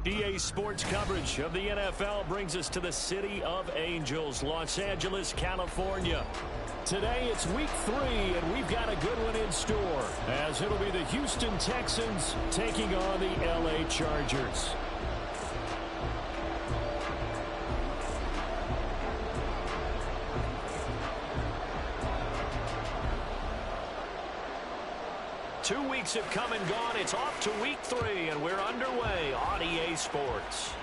EA Sports coverage of the NFL brings us to the City of Angels, Los Angeles, California. Today it's week 3, and we've got a good one in store, as it'll be the Houston Texans taking on the LA Chargers. Two weeks have come and gone. It's off to week 3, and we're underway on EA Sports.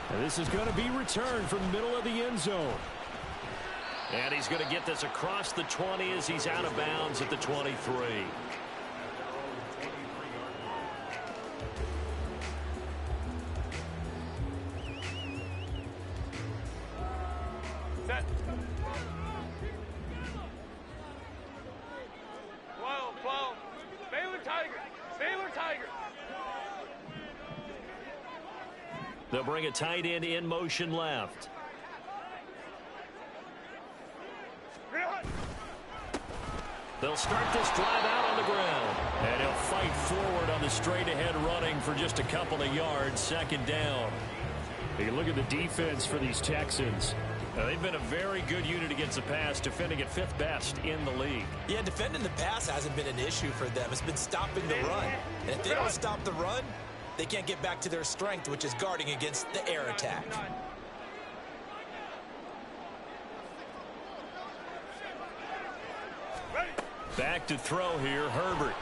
And this is going to be returned from the middle of the end zone. And he's going to get this across the 20 as he's out of bounds at the 23. Set. 12. Baylor Tiger. Baylor Tiger. They'll bring a tight end in motion left. They'll start this drive out on the ground. And he'll fight forward on the straight-ahead running for just a couple of yards, second down. You look at the defense for these Texans. They've been a very good unit against the pass, defending at 5th best in the league. Yeah, defending the pass hasn't been an issue for them. It's been stopping the run. And if they don't stop the run, they can't get back to their strength, which is guarding against the air attack. Back to throw here, Herbert.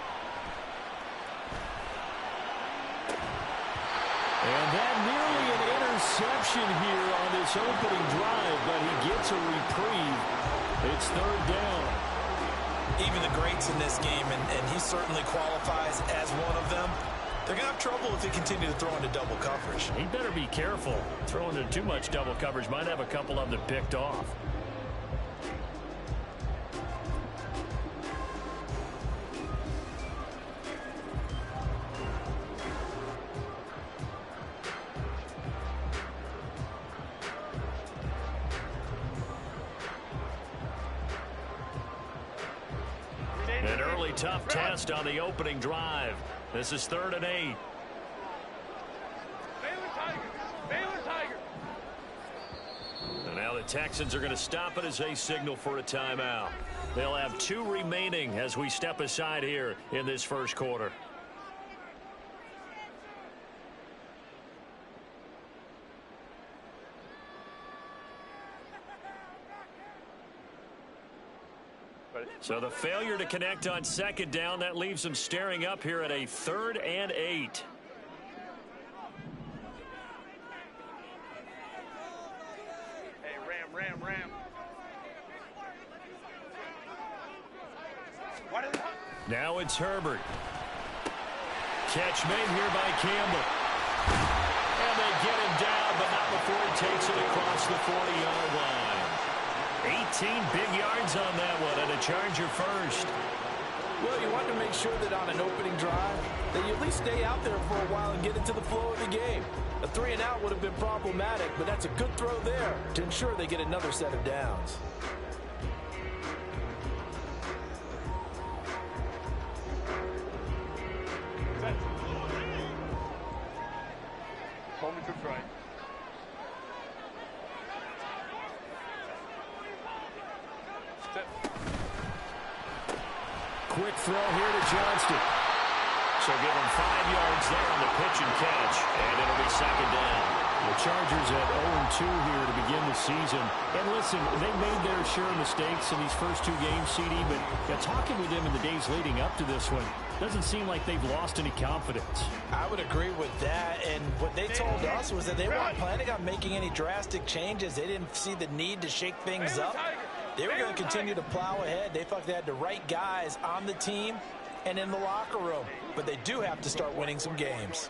And that nearly an interception here on this opening drive, but he gets a reprieve. It's 3rd down. Even the greats in this game, and he certainly qualifies as one of them, they're going to have trouble if they continue to throw into double coverage. He better be careful. Throwing into too much double coverage might have a couple of them picked off. An early tough test on the opening drive. This is 3rd and 8. Baylor Tiger. Baylor Tiger. And now the Texans are going to stop it as they signal for a timeout. They'll have 2 remaining as we step aside here in this first quarter. So the failure to connect on 2nd down, that leaves them staring up here at a 3rd and 8. Hey, Ram. Now it's Herbert. Catch made here by Campbell. And they get him down, but not before he takes it across the 40-yard line. 18 big yards on that one, and a Charger first. Well, you want to make sure that on an opening drive, that you at least stay out there for a while and get into the flow of the game. A 3 and out would have been problematic, but that's a good throw there to ensure they get another set of downs. Hold me to right. Quick throw here to Johnston. So give him 5 yards there on the pitch and catch, and it'll be 2nd down. The Chargers at 0-2 here to begin the season. And listen, they made their share of mistakes in these first 2 games, CD, but talking with them in the days leading up to this one, doesn't seem like they've lost any confidence. I would agree with that, and what they told us was that they weren't planning on making any drastic changes. They didn't see the need to shake things up. They were going to continue to plow ahead. They thought they had the right guys on the team and in the locker room, but they do have to start winning some games.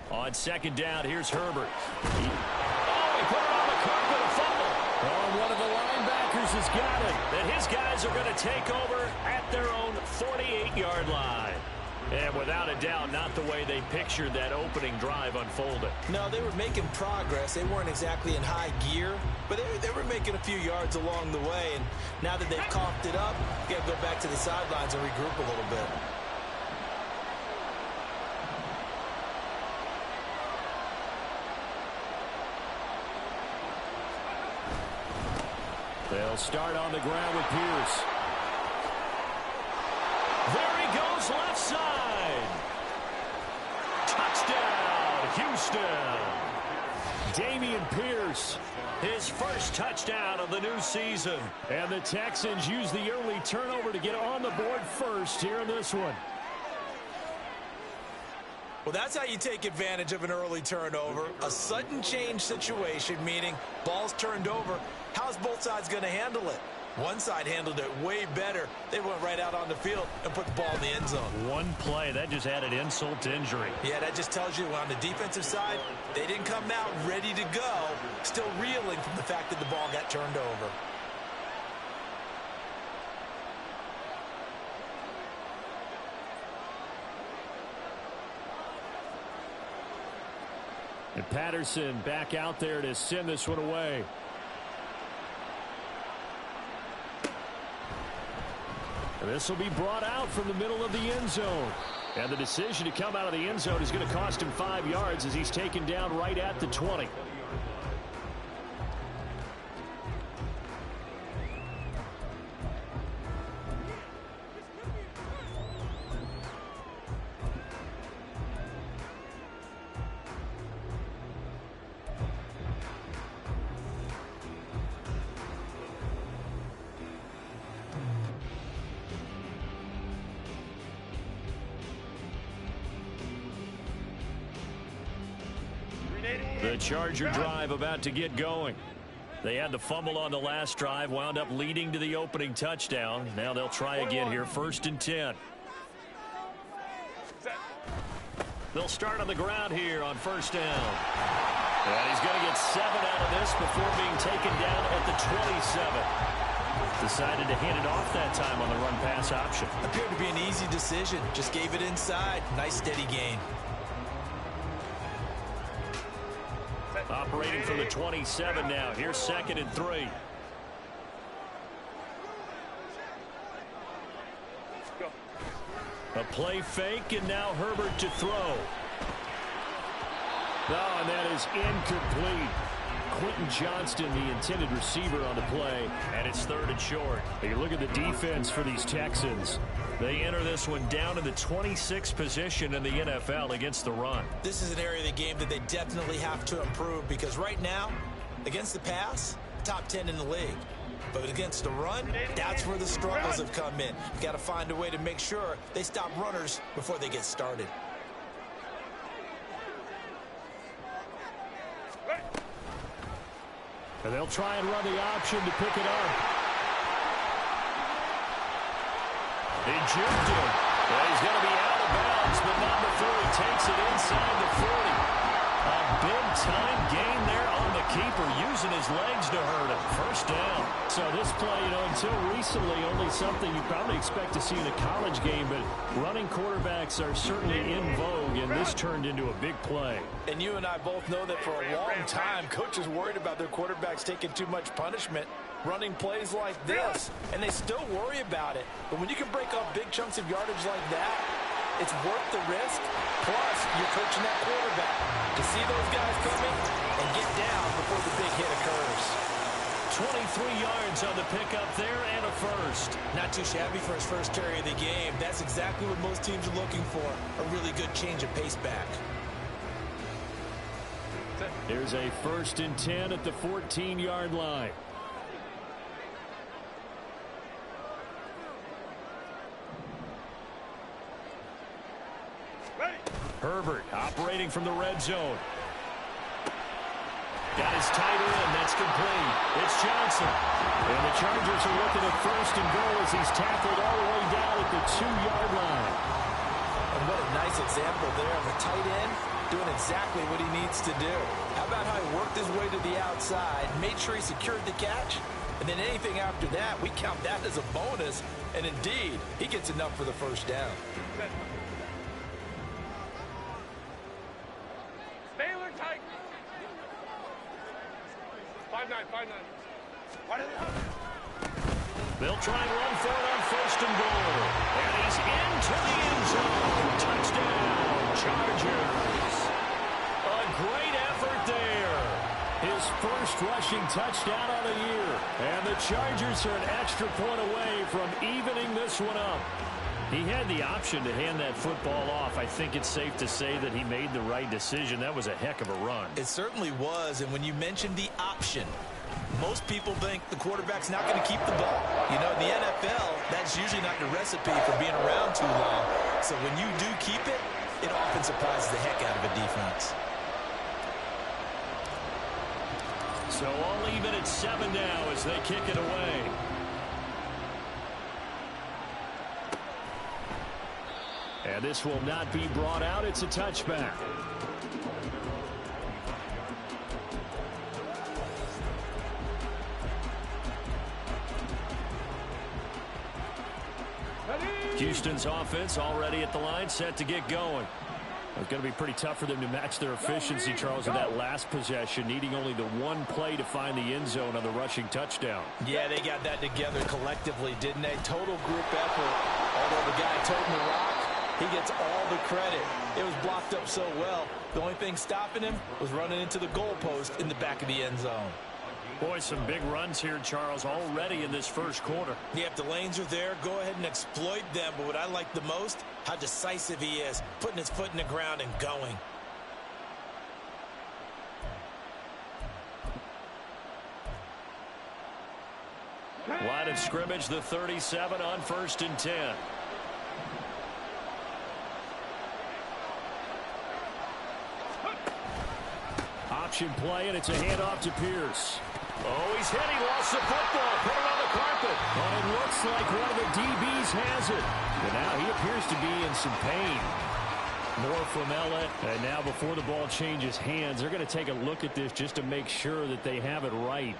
On 2nd down, here's Herbert. He put it on the carpet, a fumble. Oh, one of the linebackers has got it. And his guys are going to take over at their own 48-yard line. And without a doubt, not the way they pictured that opening drive unfolded. No, they were making progress. They weren't exactly in high gear, but they were making a few yards along the way. And now that they've coughed it up, you got to go back to the sidelines and regroup a little bit. They'll start on the ground with Pierce. There he goes, left side. Touchdown, Houston. Dameon Pierce, his first touchdown of the new season. And the Texans use the early turnover to get on the board first here in this one. Well, that's how you take advantage of an early turnover. A sudden change situation, meaning ball's turned over. How's both sides going to handle it? One side handled it way better. They went right out on the field and put the ball in the end zone. One play, that just added insult to injury. Yeah, that just tells you on the defensive side, they didn't come out ready to go, still reeling from the fact that the ball got turned over. And Patterson back out there to send this one away. And this will be brought out from the middle of the end zone. And the decision to come out of the end zone is going to cost him 5 yards as he's taken down right at the 20. The Charger drive about to get going. They had the fumble on the last drive, wound up leading to the opening touchdown. Now they'll try again here, 1st and 10. They'll start on the ground here on 1st down. And he's going to get 7 out of this before being taken down at the 27. Decided to hand it off that time on the run-pass option. Appeared to be an easy decision. Just gave it inside. Nice steady gain. Operating from the 27 now. Here's 2nd and 3. A play fake, and now Herbert to throw. Oh, and that is incomplete. Quentin Johnston, the intended receiver on the play, and it's 3rd and short. You look at the defense for these Texans. They enter this one down in the 26th position in the NFL against the run. This is an area of the game that they definitely have to improve because right now, against the pass, top 10 in the league. But against the run, that's where the struggles have come in. Got to find a way to make sure they stop runners before they get started. And they'll try and run the option to pick it up. Ejected. Well, he's going to be out of bounds, but not before he takes it inside the 40. A big-time gain there on the keeper, using his legs to hurt him. 1st down. So this play, until recently, only something you probably expect to see in a college game, but running quarterbacks are certainly in vogue, and this turned into a big play. And you and I both know that for a long time, coaches worried about their quarterbacks taking too much punishment, running plays like this, and they still worry about it. But when you can break up big chunks of yardage like that, it's worth the risk. Plus, you're coaching that quarterback to see those guys coming and get down before the big hit occurs. 23 yards on the pickup there and a 1st. Not too shabby for his first carry of the game. That's exactly what most teams are looking for, a really good change of pace back. Here's a 1st and 10 at the 14-yard line. Herbert operating from the red zone. Got his tight end. That's complete. It's Johnson. And the Chargers are looking at 1st and goal as he's tackled all the way down at the 2-yard line. And what a nice example there of a tight end doing exactly what he needs to do. How about how he worked his way to the outside, made sure he secured the catch, and then anything after that, we count that as a bonus. And indeed, he gets enough for the 1st down. They'll try and run for it on 1st and goal. And he's into the end zone. Touchdown, Chargers. A great effort there. His first rushing touchdown of the year. And the Chargers are an extra point away from evening this one up. He had the option to hand that football off. I think it's safe to say that he made the right decision. That was a heck of a run. It certainly was. And when you mentioned the option, most people think the quarterback's not going to keep the ball. You know, in the NFL, that's usually not your recipe for being around too long. So when you do keep it, it often surprises the heck out of a defense. So all even at 7 now as they kick it away. And this will not be brought out. It's a touchback. Houston's offense already at the line, set to get going. It's going to be pretty tough for them to match their efficiency, Charles, in that last possession, needing only the one play to find the end zone on the rushing touchdown. Yeah, they got that together collectively, didn't they? Total group effort. Although the guy toting the rock, he gets all the credit. It was blocked up so well. The only thing stopping him was running into the goalpost in the back of the end zone. Boy, some big runs here, Charles, already in this first quarter. Yeah, if the lanes are there, go ahead and exploit them. But what I like the most, how decisive he is, putting his foot in the ground and going. Line of scrimmage, the 37 on 1st and 10. Option play, and it's a handoff to Pierce. Oh, he's hit. He lost the football. Put it on the carpet. Well, it looks like one of the DBs has it. And now he appears to be in some pain. More from Ellett. And now before the ball changes hands, they're going to take a look at this just to make sure that they have it right.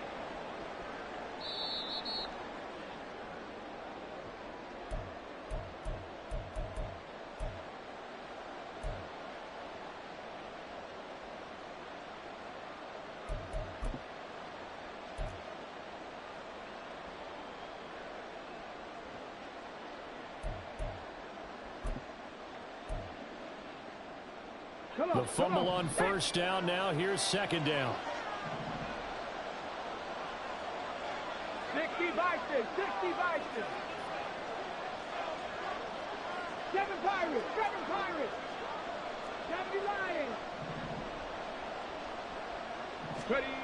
The fumble on 1st down. Now here's 2nd down. 60 Vikings, 60 Vikings. 7 Pirates, 7 Pirates. 70 Lions. Ready.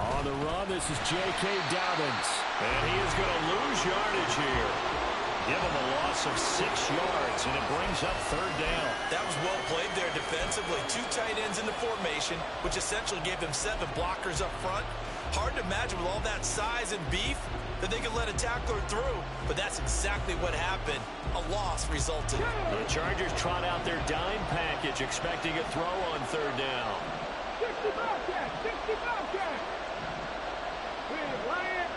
On the run, this is J.K. Dobbins. And he is going to lose yardage here. Give him a loss of 6 yards, and it brings up 3rd down. That was well played there defensively. 2 tight ends in the formation, which essentially gave them 7 blockers up front. Hard to imagine with all that size and beef that they could let a tackler through, but that's exactly what happened. A loss resulted. The Chargers trot out their dime package, expecting a throw on 3rd down. 60 Bobcats, 60 Bobcats. Lions.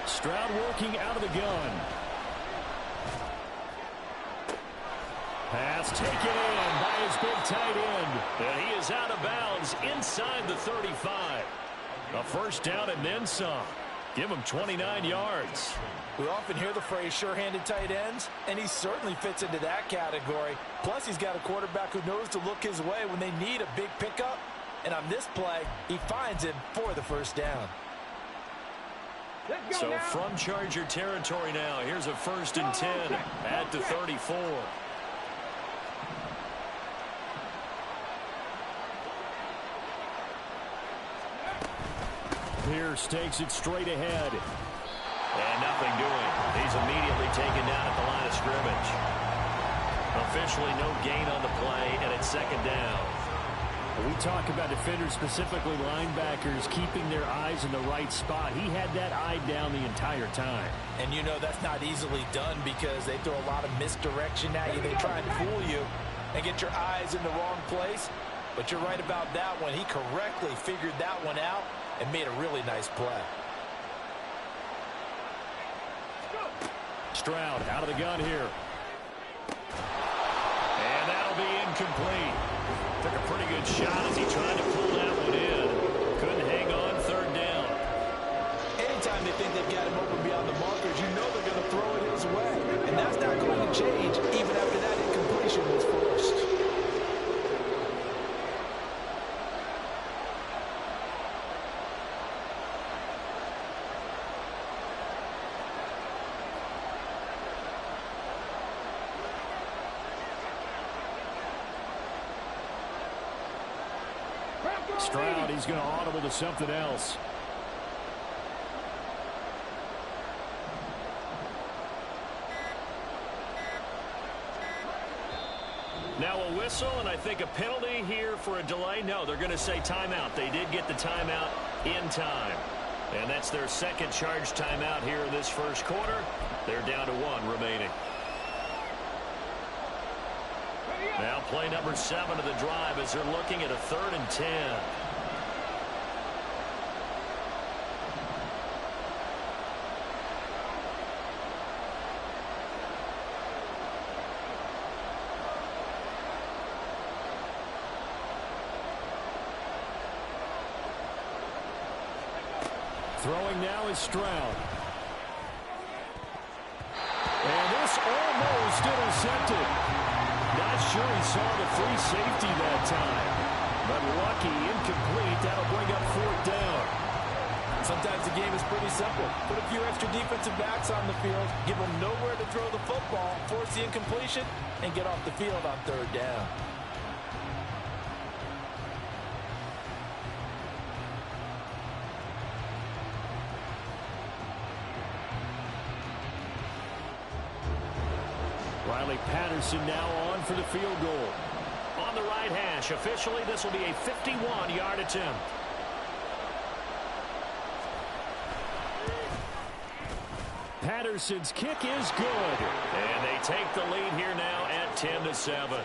Stroud working out of the gun. Pass taken in by his big tight end. And he is out of bounds inside the 35. A 1st down and then some. Give him 29 yards. We often hear the phrase sure-handed tight ends, and he certainly fits into that category. Plus, he's got a quarterback who knows to look his way when they need a big pickup. And on this play, he finds him for the 1st down. So from Charger territory now, here's a 1st and 10 at the 34. Pierce takes it straight ahead. And nothing doing. He's immediately taken down at the line of scrimmage. Officially no gain on the play, and it's 2nd down. We talk about defenders, specifically linebackers, keeping their eyes in the right spot. He had that eye down the entire time. And you know that's not easily done because they throw a lot of misdirection at you. They try and fool you and get your eyes in the wrong place. But you're right about that one. He correctly figured that one out and made a really nice play. Stroud out of the gun here. And that'll be incomplete. Took a pretty good shot as he tried to pull that one in. Couldn't hang on third down. Anytime they think they've got him open beyond the markers, you know they're going to throw it his way. And that's not going to change even after that incompletion was forced. Stroud, he's going to audible to something else. Now a whistle, and I think a penalty here for a delay. No, they're going to say timeout. They did get the timeout in time. And that's their second charge timeout here in this first quarter. They're down to 1 remaining. Now play number 7 of the drive as they're looking at a 3rd and 10. Throwing now is Stroud. And this almost intercepted. Not sure he saw the free safety that time. But lucky, incomplete. That'll bring up 4th down. Sometimes the game is pretty simple. Put a few extra defensive backs on the field, give them nowhere to throw the football, force the incompletion, and get off the field on 3rd down. Riley Patterson now on for the field goal. On the right hash. Officially, this will be a 51-yard attempt. Patterson's kick is good. And they take the lead here now at 10-7.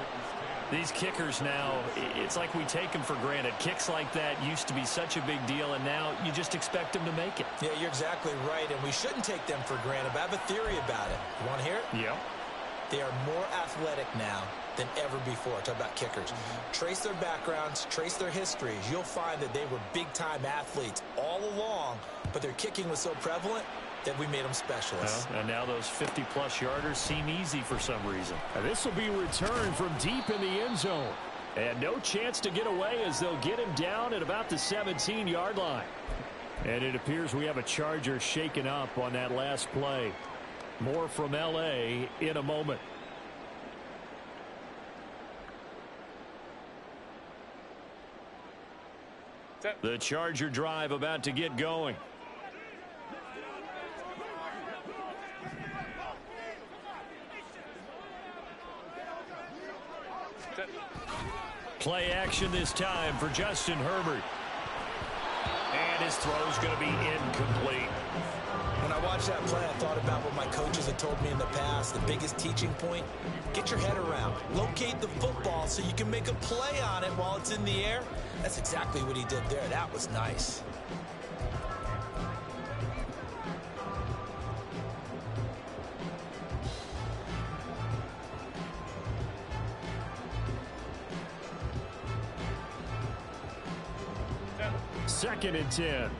These kickers now, it's like we take them for granted. Kicks like that used to be such a big deal, and now you just expect them to make it. Yeah, you're exactly right, and we shouldn't take them for granted. But I have a theory about it. You want to hear it? Yep. They are more athletic now than ever before. Talk about kickers. Trace their backgrounds, trace their histories. You'll find that they were big-time athletes all along, but their kicking was so prevalent that we made them specialists. Well, and now those 50-plus yarders seem easy for some reason. And this will be returned from deep in the end zone. And no chance to get away as they'll get him down at about the 17-yard line. And it appears we have a Charger shaken up on that last play. More from L.A. in a moment. The Charger drive about to get going. Play action this time for Justin Herbert. And his throw's going to be incomplete. When I watched that play, I thought about what my coaches had told me in the past. The biggest teaching point, get your head around. Locate the football so you can make a play on it while it's in the air. That's exactly what he did there. That was nice. Second and 10.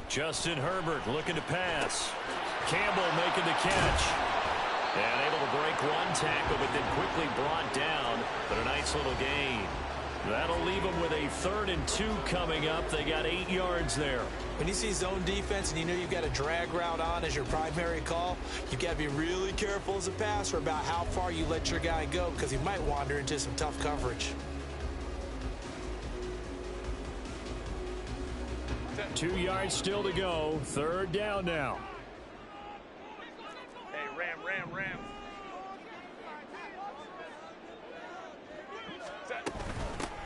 Justin Herbert looking to pass. Campbell making the catch. And able to break one tackle, but then quickly brought down. But a nice little gain. That'll leave them with a 3rd and 2 coming up. They got 8 yards there. When you see zone defense and you know you've got a drag route on as your primary call, you've got to be really careful as a passer about how far you let your guy go because he might wander into some tough coverage. 2 yards still to go. 3rd down now. Hey, Ram.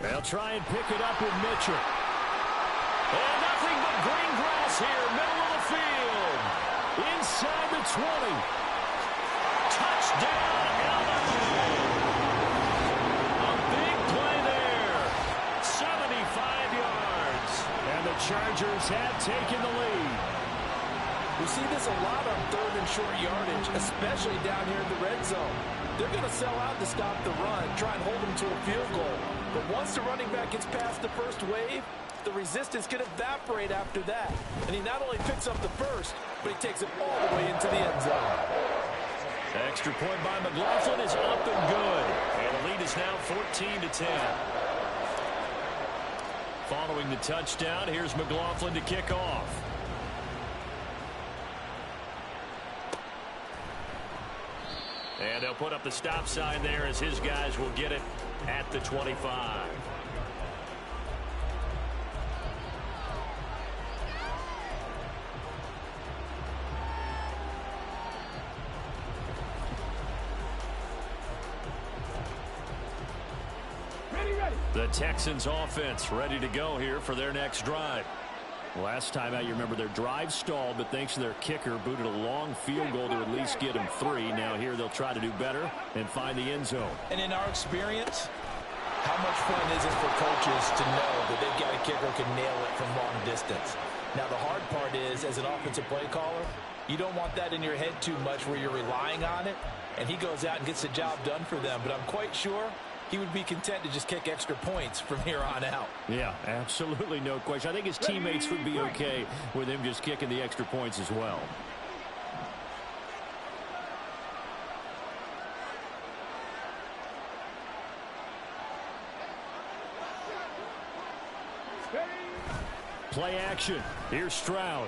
They'll try and pick it up with Mitchell. And nothing but green grass here, middle of the field. Inside the 20. Touchdown, LA. Chargers have taken the lead. We see this a lot on third and short yardage, especially down here in the red zone. They're going to sell out to stop the run, try and hold them to a field goal. But once the running back gets past the first wave, the resistance can evaporate after that. And he not only picks up the first, but he takes it all the way into the end zone. Extra point by McLaughlin is up and good. And the lead is now 14-10. Following the touchdown, here's McLaughlin to kick off. And they'll put up the stop sign there as his guys will get it at the 25. The Texans offense ready to go here for their next drive. Last time out, you remember their drive stalled, but thanks to their kicker, booted a long field goal to at least get them 3. Now here they'll try to do better and find the end zone. And in our experience, how much fun is it for coaches to know that they've got a kicker who can nail it from long distance? Now the hard part is, as an offensive play caller, you don't want that in your head too much where you're relying on it, and he goes out and gets the job done for them. But I'm quite sure he would be content to just kick extra points from here on out. Yeah, absolutely no question. I think his teammates would be okay with him just kicking the extra points as well. Play action. Here's Stroud.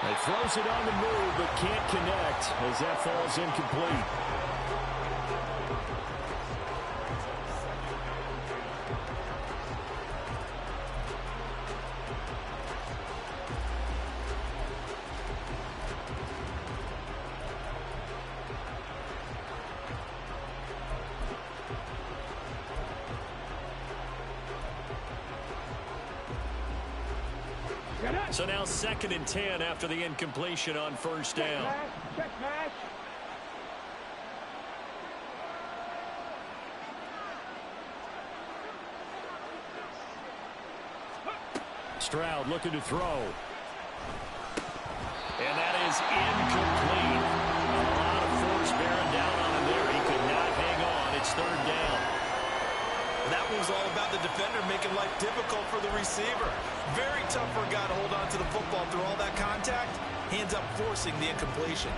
He throws it on the move, but can't connect as that falls incomplete. So now 2nd and 10 after the incompletion on first down. Check pass. Stroud looking to throw. And that is incomplete. A lot of force bearing down on him there. He could not hang on. It's 3rd down. That was all about the defender making life difficult for the receiver. Very tough for a guy to hold on to the football through all that contact. He ends up forcing the incompletion.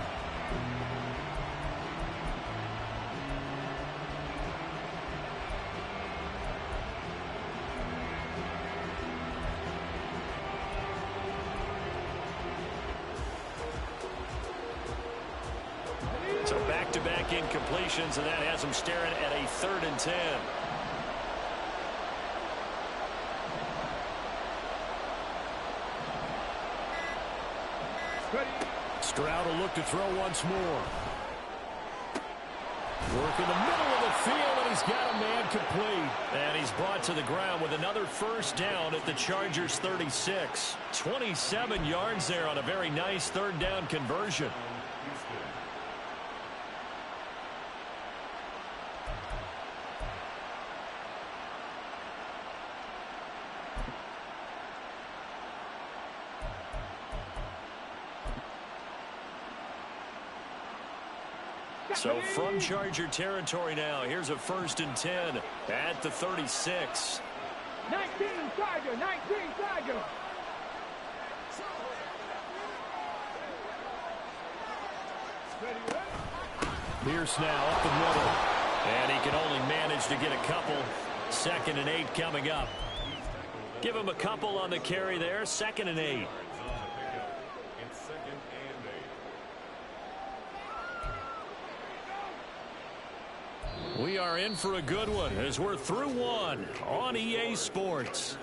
So back-to-back incompletions, and that has him staring at a 3rd and 10. Stroud will look to throw once more. Work in the middle of the field, and he's got a man complete. And he's brought to the ground with another first down at the Chargers' 36. 27 yards there on a very nice 3rd down conversion. So from Charger territory now, here's a 1st and 10 at the 36. 19 Charger, 19 Charger. Pierce now up the middle. And he can only manage to get a couple. 2nd and 8 coming up. Give him a couple on the carry there. 2nd and 8. We are in for a good one as we're through one on EA Sports.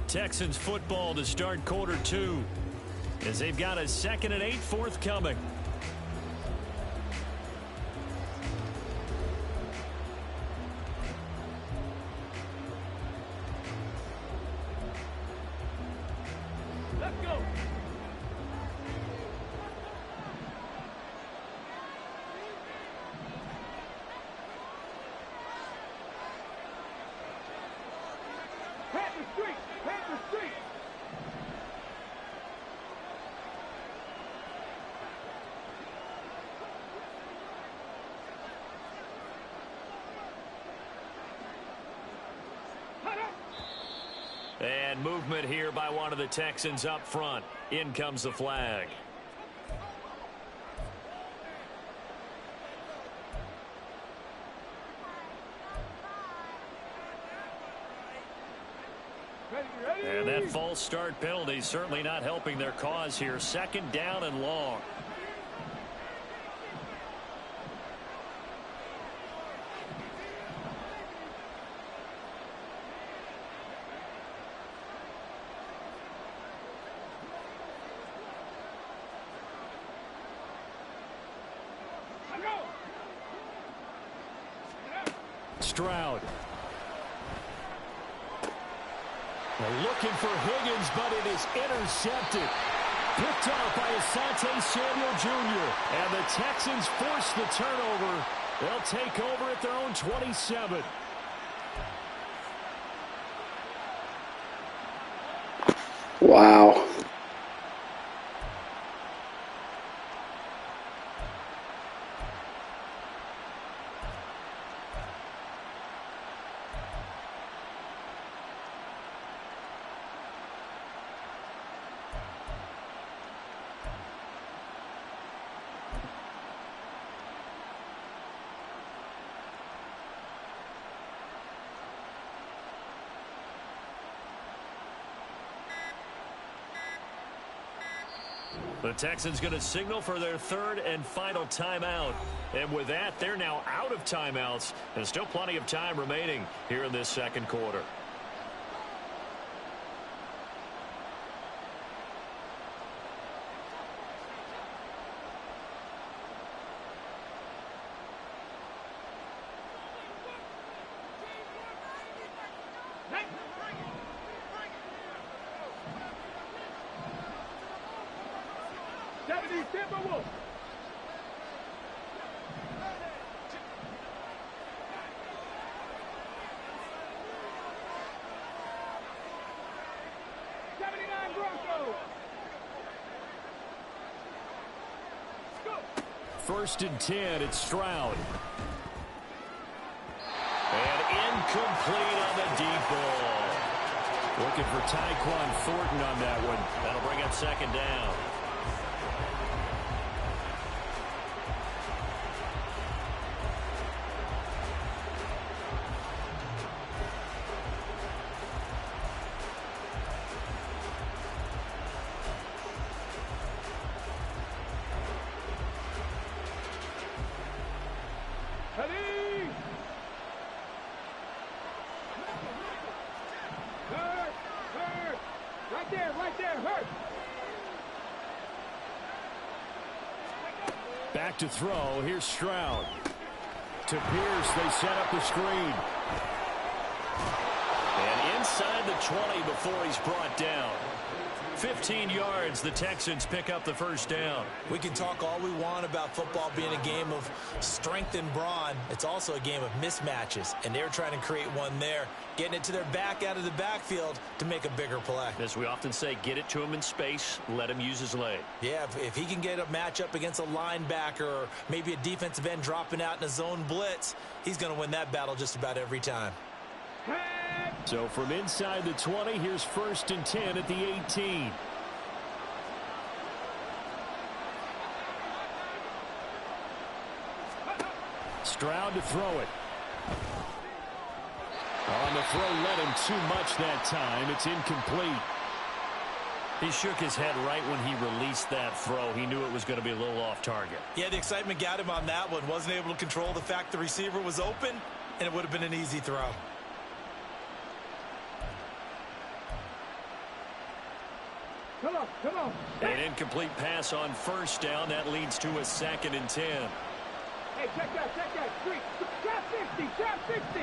Texans football to start quarter 2 as they've got a 2nd and 8 forthcoming. Let's go. the street. Hit the street. And movement here by one of the Texans up front. In comes the flag. And that false start penalty certainly not helping their cause here. Second down and long. Stroud. They're looking for Higgins, but it is intercepted. Picked off by Asante Samuel Jr. And the Texans force the turnover. They'll take over at their own 27. Wow. The Texans going to signal for their third and final timeout. And with that, they're now out of timeouts. And still plenty of time remaining here in this second quarter. First and 10, it's Stroud. And incomplete on the deep ball. Looking for Tyquan Thornton on that one. That'll bring up second down. Back to throw. Here's Stroud. To Pierce. They set up the screen. And inside the 20 before he's brought down. 15 yards. The Texans pick up the first down. We can talk all we want about football being a game of strength and brawn. It's also a game of mismatches, and they're trying to create one there, getting it to their back out of the backfield to make a bigger play. As we often say, get it to him in space, let him use his leg. Yeah, if he can get a matchup against a linebacker or maybe a defensive end dropping out in a zone blitz, he's going to win that battle just about every time. So from inside the 20, here's first and 10 at the 18. Stroud to throw it. On the throw, let him too much that time. It's incomplete. He shook his head right when he released that throw. He knew it was going to be a little off target. Yeah, the excitement got him on that one. Wasn't able to control the fact the receiver was open, and it would have been an easy throw. Come on, come on. An incomplete pass on first down. That leads to a second and 10. Hey, check that. Street. Trap 60, trap 60.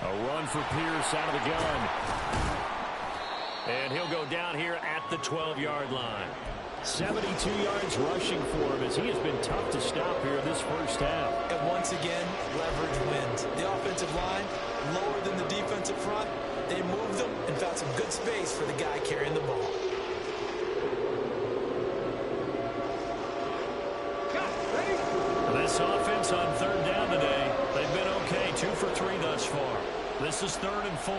A run for Pierce out of the gun. And he'll go down here at the 12-yard line. 72 yards rushing for him as he has been tough to stop here this first half. And once again, leverage wins. The offensive line, lower than the defensive front. They moved them and found some good space for the guy carrying the ball. This offense on third down today, they've been okay, 2 for 3 thus far. This is 3rd and 4.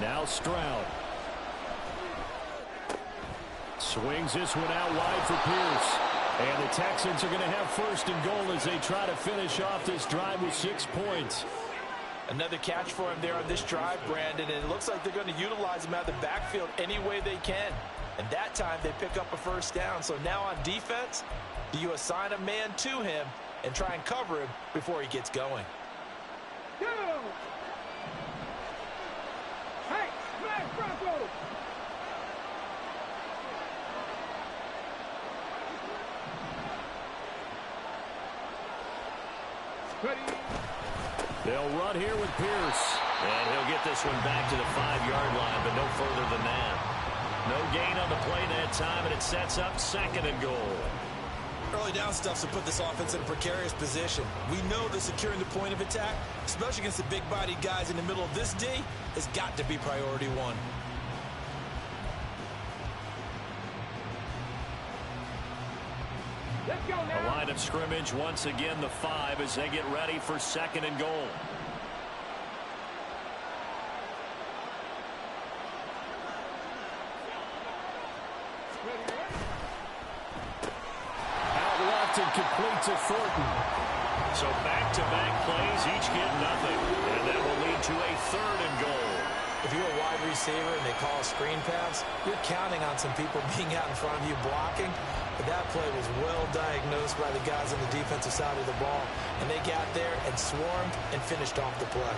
Now Stroud. Swings this one out wide for Pierce. And the Texans are going to have 1st and goal as they try to finish off this drive with 6 points. Another catch for him there on this drive, Brandon, and it looks like they're going to utilize him out of the backfield any way they can. And that time they pick up a 1st down. So now on defense, do you assign a man to him and try and cover him before he gets going? Go! Hey, smash Broncos! Ready? They'll run here with Pierce. And he'll get this one back to the 5-yard line, but no further than that. No gain on the play that time, and it sets up 2nd and goal. Early down stuff's to put this offense in a precarious position. We know that securing the point of attack, especially against the big-bodied guys in the middle of this D, has got to be priority 1. Let's go A now. line of scrimmage once again, the 5, as they get ready for 2nd and goal. Out left and complete to Thornton. So back-to-back plays, each get nothing. And that will lead to a 3rd and goal. If you're a wide receiver and they call a screen pass, you're counting on some people being out in front of you blocking. But that play was well diagnosed by the guys on the defensive side of the ball. And they got there and swarmed and finished off the play.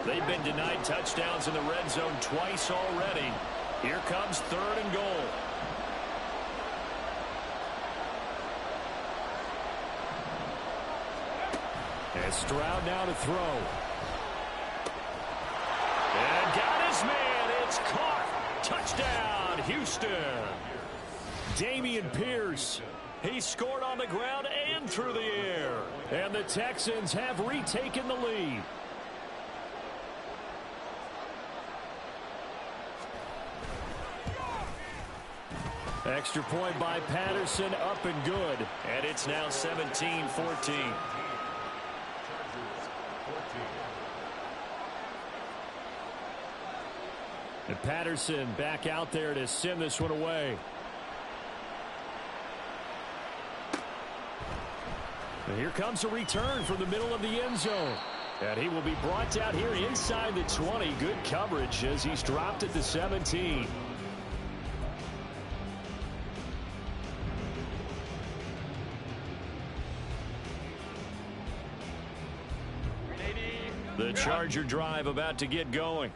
They've been denied touchdowns in the red zone twice already. Here comes 3rd and goal. And Stroud now to throw. And got his man. It's caught. Touchdown, Houston. Dameon Pierce. He scored on the ground and through the air. And the Texans have retaken the lead. Extra point by Patterson, up and good. And it's now 17-14. And Patterson back out there to send this one away. And here comes a return from the middle of the end zone. And he will be brought out here inside the 20. Good coverage as he's dropped at the 17. The Charger drive about to get going.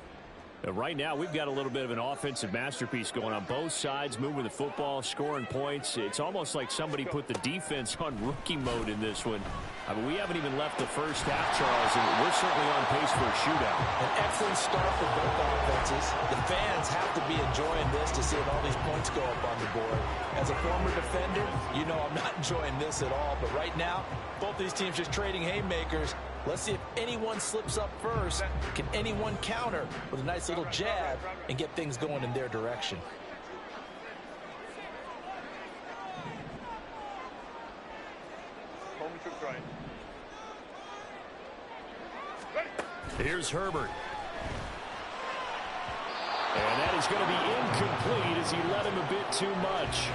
Right now, we've got a little bit of an offensive masterpiece going on both sides, moving the football, scoring points. It's almost like somebody put the defense on rookie mode in this one. I mean, we haven't even left the first half, Charles, and we're certainly on pace for a shootout. An excellent start for both offenses. The fans have to be enjoying this to see all these points go up on the board. As a former defender, you know I'm not enjoying this at all. But right now, both these teams just trading haymakers. Let's see if anyone slips up first. Can anyone counter with a nice little jab and get things going in their direction? Here's Herbert. And that is going to be incomplete as he let him a bit too much.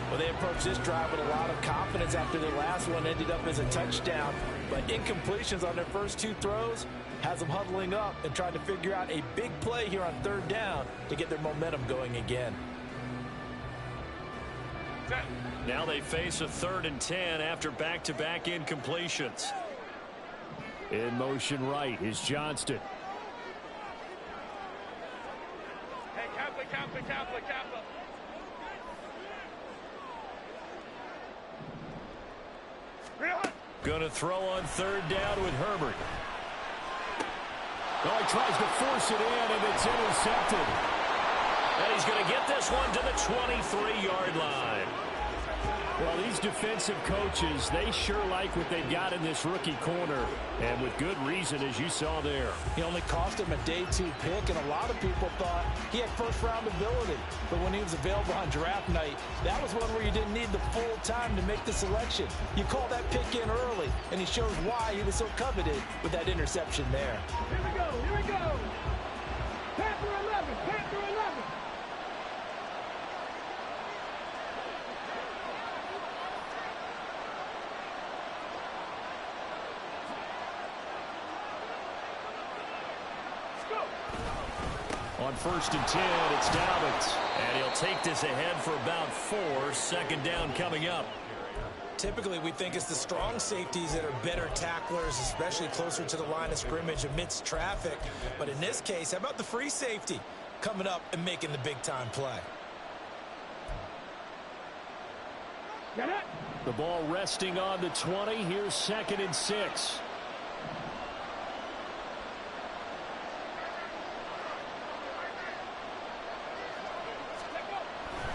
Well, they approached this drive with a lot of confidence after their last one ended up as a touchdown. But incompletions on their first 2 throws has them huddling up and trying to figure out a big play here on 3rd down to get their momentum going again. Now they face a 3rd and 10 after back-to-back incompletions. In motion right is Johnston. Going to throw on third down with Herbert. Oh, he tries to force it in, and it's intercepted. And he's going to get this one to the 23-yard line. Well, these defensive coaches, they sure like what they've got in this rookie corner, and with good reason, as you saw there. He only cost him a day 2 pick, and a lot of people thought he had first-round ability. But when he was available on draft night, that was one where you didn't need the full time to make the selection. You call that pick in early, and he shows why he was so coveted with that interception there. Here we go, here we go. Panther 11, Panther 11. On 1st and 10, it's Dobbins. And he'll take this ahead for about 4. 2nd down coming up. Typically, we think it's the strong safeties that are better tacklers, especially closer to the line of scrimmage amidst traffic. But in this case, how about the free safety coming up and making the big-time play? Get it? The ball resting on the 20. Here's 2nd and 6.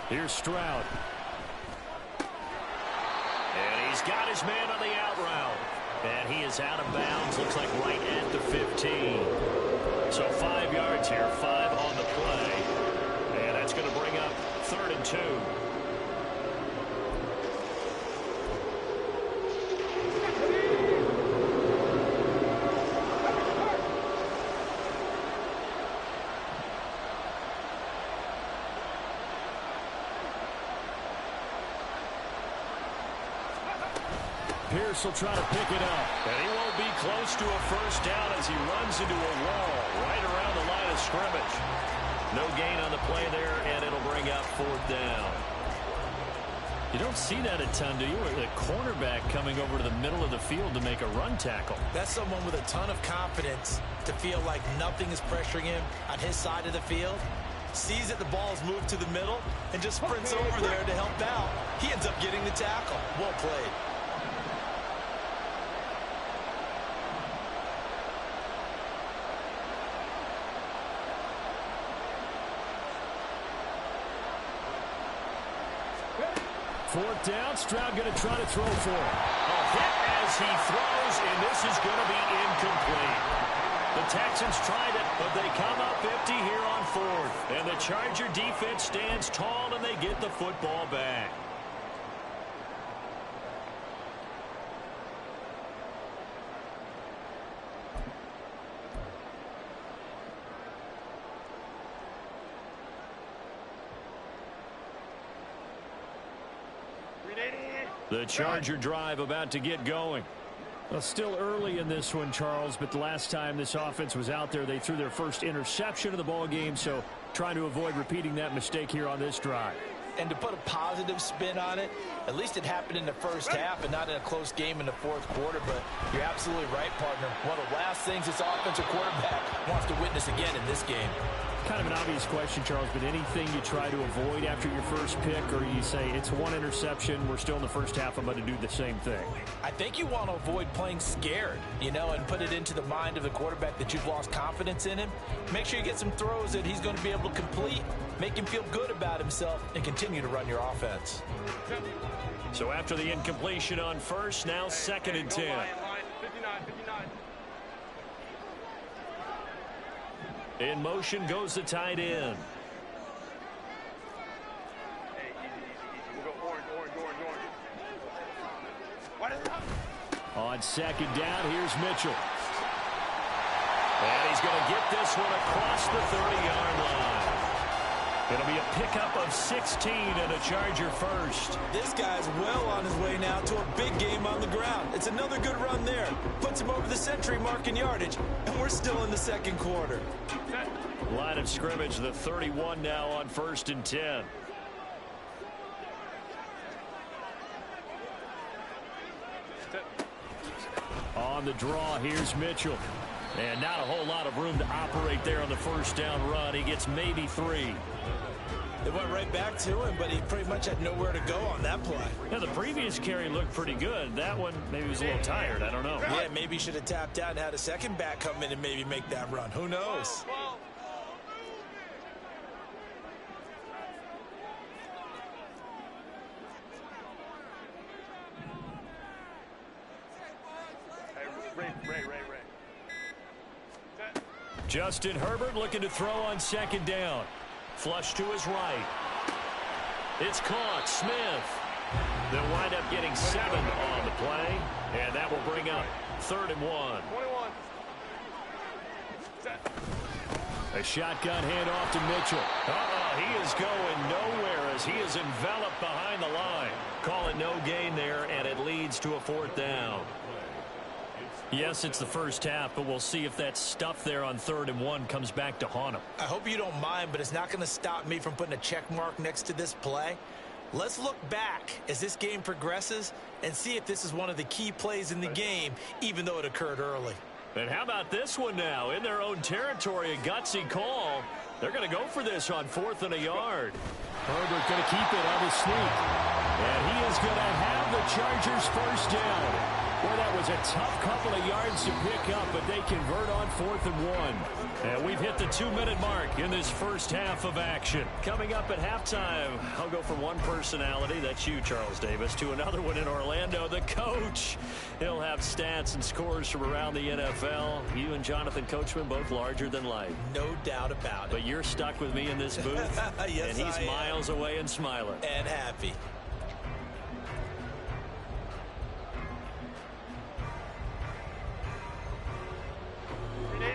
Here's Stroud. And he's got his man on the out route. And he is out of bounds. Looks like right at the 15. So 5 yards here. 5 on the play. And that's going to bring up 3rd and 2. Pierce will try to pick it up. And he won't be close to a first down as he runs into a wall right around the line of scrimmage. No gain on the play there, and it'll bring up 4th down. You don't see that a ton, do you? The cornerback coming over to the middle of the field to make a run tackle. That's someone with a ton of confidence to feel like nothing is pressuring him on his side of the field. Sees that the ball is moved to the middle and just sprints over there to help out. He ends up getting the tackle. Well played. Fourth down, Stroud going to try to throw for it. A hit as he throws, and this is going to be incomplete. The Texans tried it, but they come up empty here on 4th. And the Charger defense stands tall, and they get the football back. The Charger drive about to get going. Well, still early in this one, Charles, but the last time this offense was out there, they threw their first interception of the ball game, so trying to avoid repeating that mistake here on this drive. And to put a positive spin on it, at least it happened in the first half and not in a close game in the 4th quarter. But you're absolutely right, partner. One of the last things this offensive quarterback wants to witness again in this game. Kind of an obvious question, Charles, but anything you try to avoid after your first pick, or you say it's one interception, we're still in the first half, I'm going to do the same thing? I think you want to avoid playing scared, and put it into the mind of the quarterback that you've lost confidence in him. Make sure you get some throws that he's going to be able to complete, make him feel good about himself, and continue to run your offense. So after the incompletion on first, now 2nd and 10. In motion goes the tight end. On 2nd down, here's Mitchell. And he's going to get this one across the 30-yard line. It'll be a pickup of 16 and a Charger first. This guy's well on his way now to a big game on the ground. It's another good run there. Puts him over the century mark in yardage, and we're still in the 2nd quarter. Line of scrimmage, the 31 now on 1st and 10. On the draw, here's Mitchell. And not a whole lot of room to operate there on the first down run. He gets maybe 3. It went right back to him, but he pretty much had nowhere to go on that play. Yeah, the previous carry looked pretty good. That one, maybe he was a little tired. I don't know. Yeah, maybe he should have tapped out and had a second back come in and maybe make that run. Who knows? Justin Herbert looking to throw on second down. Flush to his right. It's caught. Smith. They'll wind up getting 7 on the play, and that will bring up 3rd and 1. A shotgun handoff to Mitchell. He is going nowhere as he is enveloped behind the line. Call it no gain there, and it leads to a 4th down. Yes, it's the first half, but we'll see if that stuff there on 3rd and 1 comes back to haunt him. I hope you don't mind, but it's not going to stop me from putting a check mark next to this play. Let's look back as this game progresses and see if this is one of the key plays in the game, even though it occurred early. And how about this one now? In their own territory, a gutsy call. They're going to go for this on 4th and a yard. Herbert going to keep it on the sneak. And he is going to have the Chargers first down. Well, that was a tough couple of yards to pick up, but they convert on 4th and 1. And we've hit the 2-minute mark in this first half of action. Coming up at halftime, I'll go from one personality, that's you, Charles Davis, to another one in Orlando, the coach. He'll have stats and scores from around the NFL. You and Jonathan Coachman both larger than life. No doubt about it. But you're stuck with me in this booth. Yes, and he's miles away and smiling. And happy.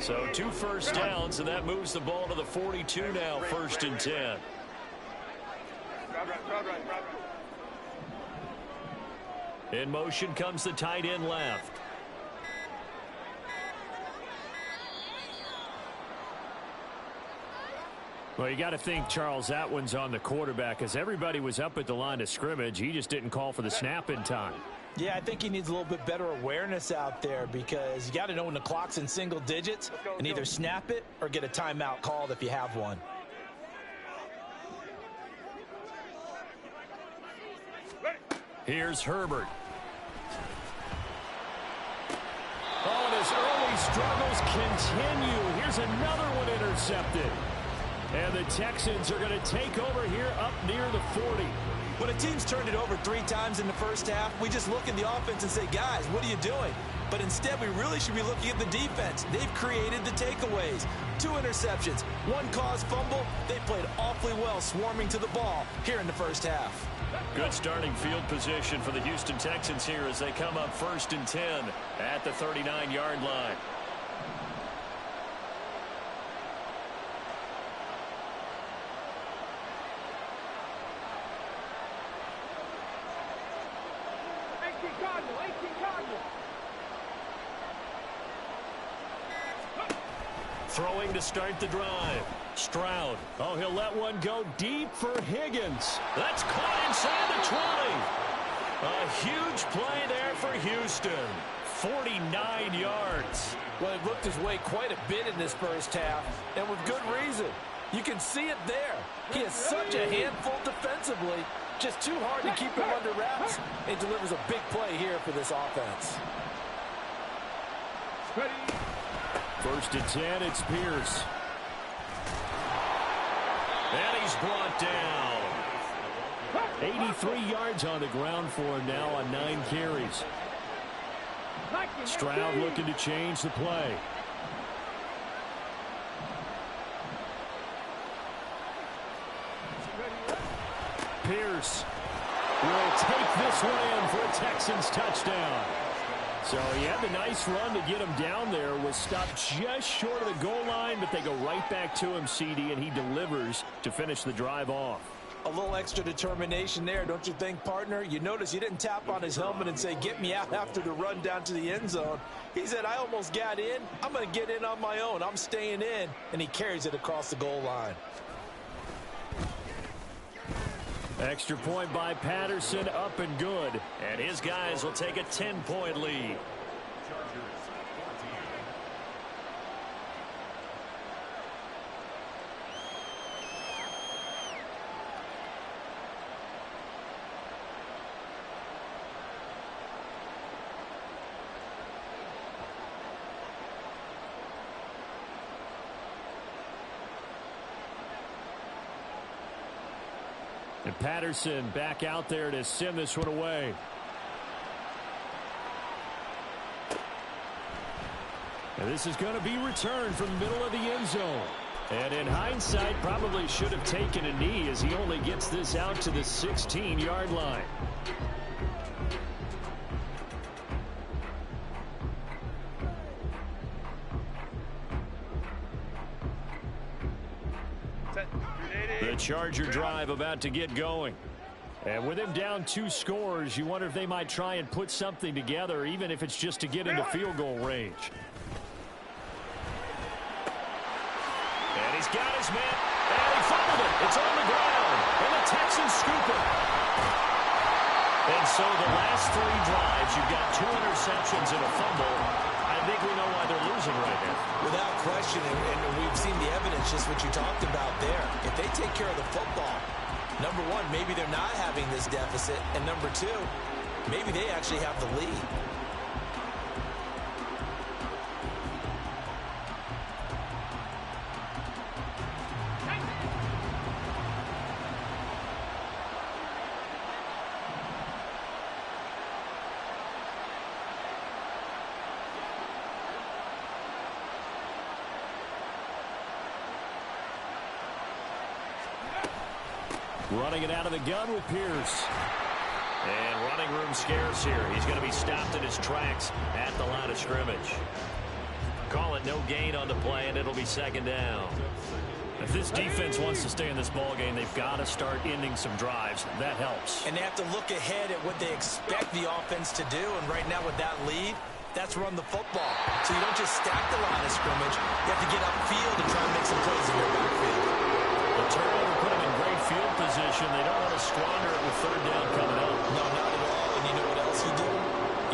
So 2 first downs, and that moves the ball to the 42 now, 1st and 10. In motion comes the tight end left. Well, you got to think, Charles, that one's on the quarterback, as everybody was up at the line of scrimmage. He just didn't call for the snap in time. Yeah, I think he needs a little bit better awareness out there because you got to know when the clock's in single digits and either snap it or get a timeout called if you have one. Here's Herbert. Oh, and his early struggles continue. Here's another one intercepted. And the Texans are going to take over here up near the 40. When a team's turned it over 3 times in the first half, we just look at the offense and say, guys, what are you doing? But instead, we really should be looking at the defense. They've created the takeaways. 2 interceptions, 1 caused fumble. They played awfully well swarming to the ball here in the first half. Good starting field position for the Houston Texans here as they come up 1st and 10 at the 39-yard line. Throwing to start the drive. Stroud. Oh, he'll let one go deep for Higgins. That's caught inside the 20. A huge play there for Houston. 49 yards. Well, he looked his way quite a bit in this first half, and with good reason. You can see it there. He is such a handful defensively. Just too hard to keep him under wraps. It delivers a big play here for this offense. Ready. 1st and 10, it's Pierce. And he's brought down. 83 yards on the ground for him now on 9 carries. Stroud looking to change the play. Pierce will take this one in for a Texans touchdown. So he had the nice run to get him down there, was stopped just short of the goal line, but they go right back to him, CD, and he delivers to finish the drive off. A little extra determination there, don't you think, partner? You notice he didn't tap on his helmet and say, get me out after the run down to the end zone. He said, I almost got in. I'm going to get in on my own. I'm staying in. And he carries it across the goal line. Extra point by Patterson, up and good. And his guys will take a 10-point lead. And Patterson back out there to send this one away. And this is going to be returned from the middle of the end zone. And in hindsight, probably should have taken a knee as he only gets this out to the 16-yard line. The Charger drive about to get going. And with him down 2 scores, you wonder if they might try and put something together, even if it's just to get into field goal range. And he's got his man, and he fumbled it. It's on the ground, and the Texans scoop it. And so the last 3 drives, you've got 2 interceptions and a fumble. I think we know why they're losing right now. Without question, and we've seen the evidence, just what you talked about there. If they take care of the football, number one, maybe they're not having this deficit, and number two, maybe they actually have the lead. Running it out of the gun with Pierce. And running room scarce here. He's going to be stopped in his tracks at the line of scrimmage. Call it no gain on the play, and it'll be second down. If this defense wants to stay in this ballgame, they've got to start ending some drives. That helps. And they have to look ahead at what they expect the offense to do. And right now with that lead, that's run the football. So you don't just stack the line of scrimmage. You have to get upfield and try and make some plays in your backfield. The turnover put them in great field position. They don't want to squander it with third down coming up. No, not at all. And you know what else you do?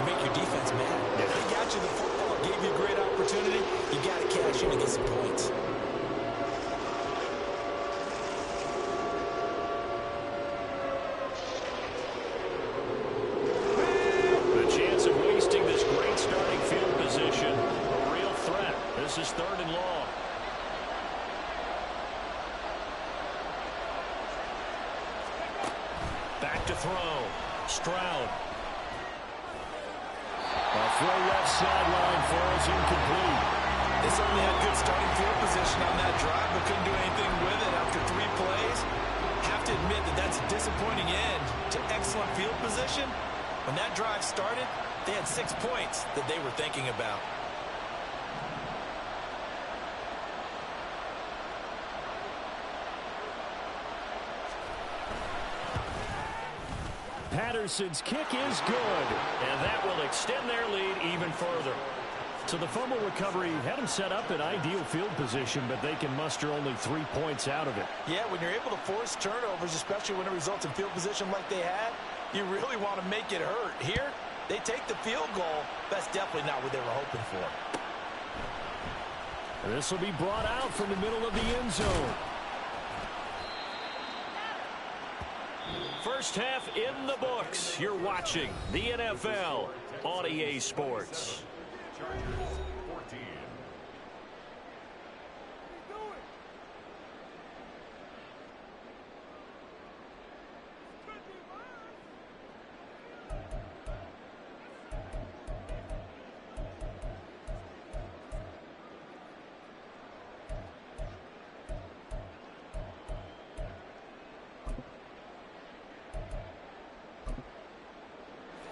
You make your defense mad. Yeah. They got you the football, gave you a great opportunity. You got to cash in and get some points. The chance of wasting this great starting field position, a real threat. This is third and long. Back to throw. Stroud. A throw left sideline falls incomplete. They certainly had good starting field position on that drive, but couldn't do anything with it after 3 plays. Have to admit that that's a disappointing end to excellent field position. When that drive started, they had 6 points that they were thinking about. Patterson's kick is good, and that will extend their lead even further. So the fumble recovery had them set up in ideal field position, but they can muster only 3 points out of it. Yeah, when you're able to force turnovers, especially when it results in field position like they had, you really want to make it hurt. Here, they take the field goal. That's definitely not what they were hoping for. This will be brought out from the middle of the end zone. First half in the books. You're watching the NFL on EA Sports.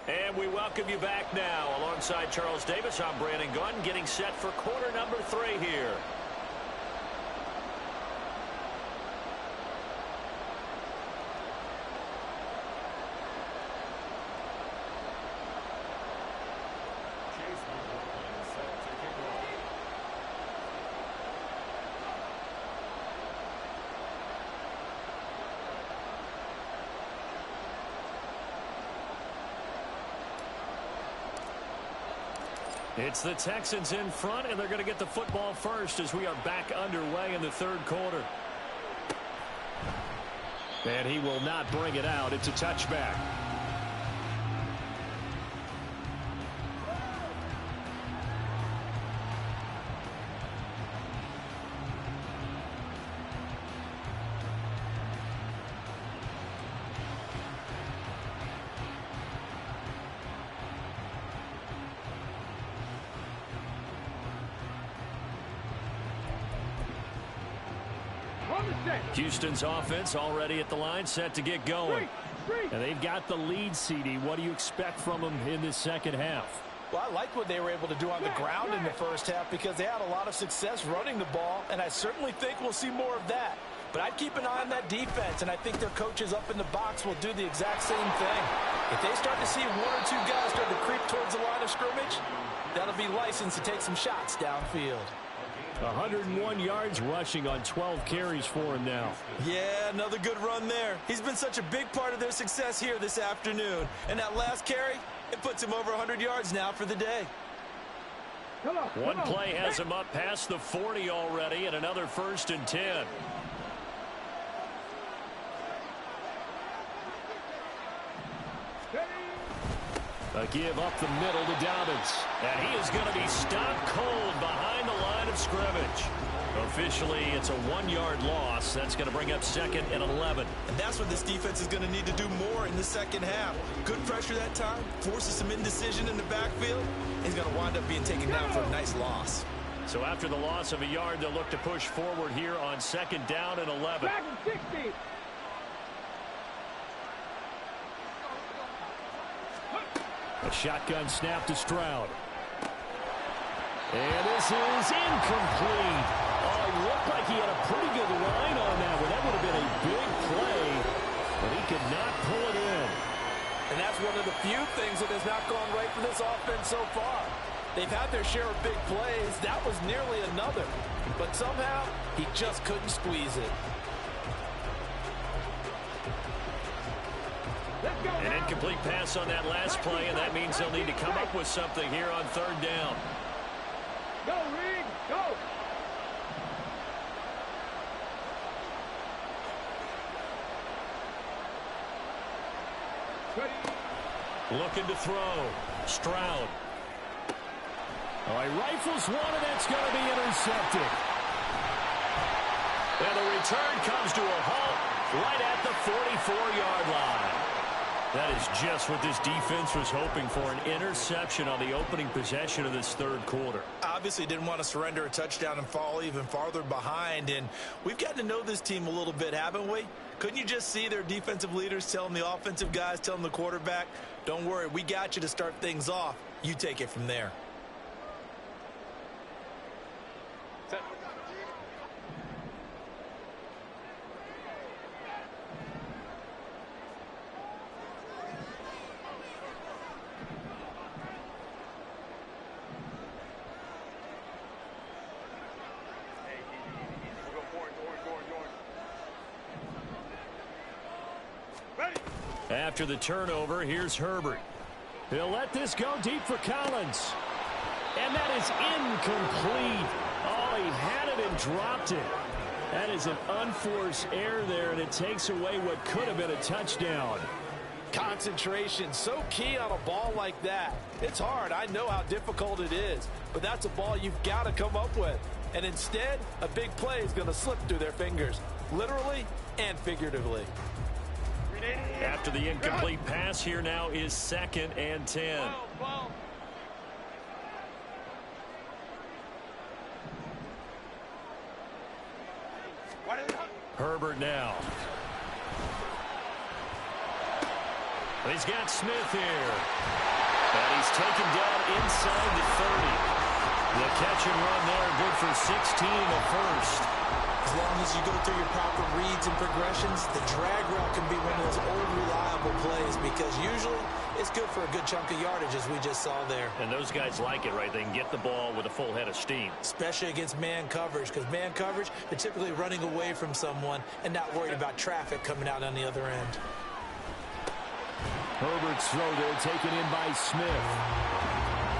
And we welcome you back now. Alongside Charles Davis, I'm Brandon Gunn, getting set for quarter number 3 here. It's the Texans in front, and they're going to get the football first as we are back underway in the third quarter. And he will not bring it out. It's a touchback. Houston's offense already at the line, set to get going. And they've got the lead, CD. What do you expect from them in this second half? Well, I like what they were able to do on the ground in the first half because they had a lot of success running the ball, and I certainly think we'll see more of that. But I'd keep an eye on that defense, and I think their coaches up in the box will do the exact same thing. If they start to see one or two guys start to creep towards the line of scrimmage, that'll be licensed to take some shots downfield. 101 yards rushing on 12 carries for him now. Yeah, another good run there. He's been such a big part of their success here this afternoon. And that last carry, it puts him over 100 yards now for the day. One play has him up past the 40 already, and another 1st and 10. A give up the middle to Dobbins. And he is going to be stopped cold behind the line of scrimmage. Officially, it's a 1-yard loss. That's going to bring up 2nd and 11. And that's what this defense is going to need to do more in the second half. Good pressure that time, forces some indecision in the backfield. He's going to wind up being taken down for a nice loss. So after the loss of a yard, they'll look to push forward here on 2nd down and 11. 60. A shotgun snap to Stroud. And this is incomplete. Oh, it looked like he had a pretty good line on that one. That would have been a big play, but he could not pull it in. And that's one of the few things that has not gone right for this offense so far. They've had their share of big plays. That was nearly another. But somehow, he just couldn't squeeze it. An incomplete pass on that last play, and that means they'll need to come up with something here on 3rd down. Go, Reed, go! Looking to throw. Stroud. All right, rifles one, and that's going to be intercepted. And the return comes to a halt right at the 44-yard line. That is just what this defense was hoping for, an interception on the opening possession of this 3rd quarter. Obviously didn't want to surrender a touchdown and fall even farther behind, and we've gotten to know this team a little bit, haven't we? Couldn't you just see their defensive leaders telling the offensive guys, telling the quarterback, don't worry, we got you to start things off. You take it from there. After the turnover, here's Herbert. He'll let this go deep for Collins. And that is incomplete. Oh, he had it and dropped it. That is an unforced error there, and it takes away what could have been a touchdown. Concentration, so key on a ball like that. It's hard. I know how difficult it is, but that's a ball you've got to come up with. And instead, a big play is going to slip through their fingers, literally and figuratively. After the incomplete pass, here now is 2nd and 10. Herbert now. He's got Smith here. And he's taken down inside the 30. The catch and run there, good for 16 the first. As long as you go through your proper reads and progressions, the drag route can be one of those old reliable plays because usually it's good for a good chunk of yardage, as we just saw there. And those guys like it, right? They can get the ball with a full head of steam. Especially against man coverage, because man coverage, they're typically running away from someone and not worried about traffic coming out on the other end. Herbert's throw there taken in by Smith.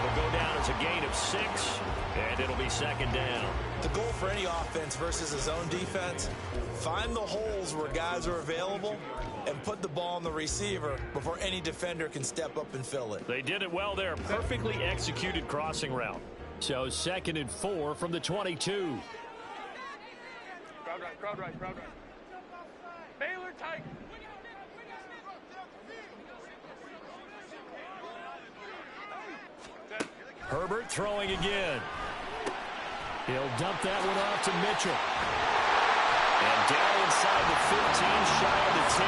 Will go down as a gain of 6, and it'll be 2nd down. The goal for any offense versus his own defense, find the holes where guys are available and put the ball on the receiver before any defender can step up and fill it. They did it well there. Perfectly executed crossing route. So 2nd and 4 from the 22. Crowd right. Baylor Tigers. Herbert throwing again. He'll dump that one off to Mitchell. And down inside the 15, shy of the 10.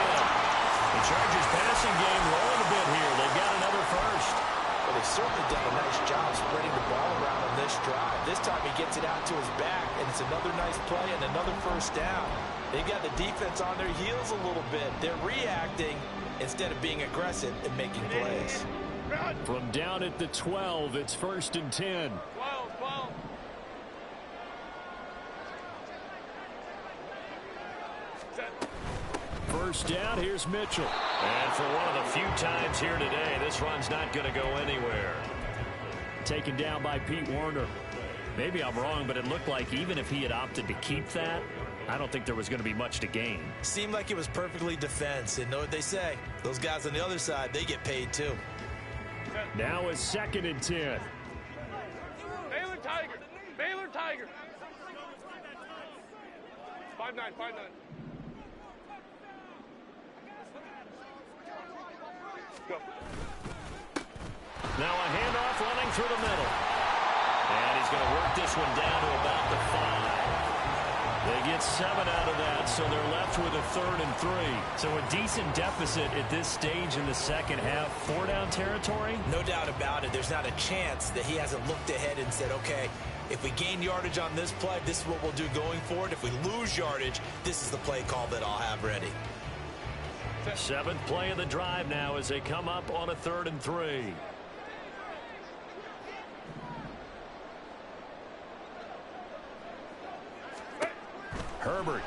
The Chargers passing game rolling a bit here. They've got another first. Well, they've certainly done a nice job spreading the ball around on this drive. This time he gets it out to his back, and it's another nice play and another first down. They've got the defense on their heels a little bit. They're reacting instead of being aggressive and making plays. From down at the 12, it's 1st and 10. 12. First down, here's Mitchell. And for one of the few times here today, this run's not going to go anywhere. Taken down by Pete Werner. Maybe I'm wrong, but it looked like even if he had opted to keep that, I don't think there was going to be much to gain. Seemed like it was perfectly defense. And know what they say? Those guys on the other side, they get paid too. Now is 2nd and 10. Baylor Tiger. Baylor Tiger. 5-9. Go. Now a handoff running through the middle. And he's going to work this one down to about the 5. They get 7 out of that, so they're left with a 3rd and 3. So a decent deficit at this stage in the second half. 4-down territory? No doubt about it. There's not a chance that he hasn't looked ahead and said, okay, if we gain yardage on this play, this is what we'll do going forward. If we lose yardage, this is the play call that I'll have ready. 7th play of the drive now as they come up on a 3rd and 3. Herbert.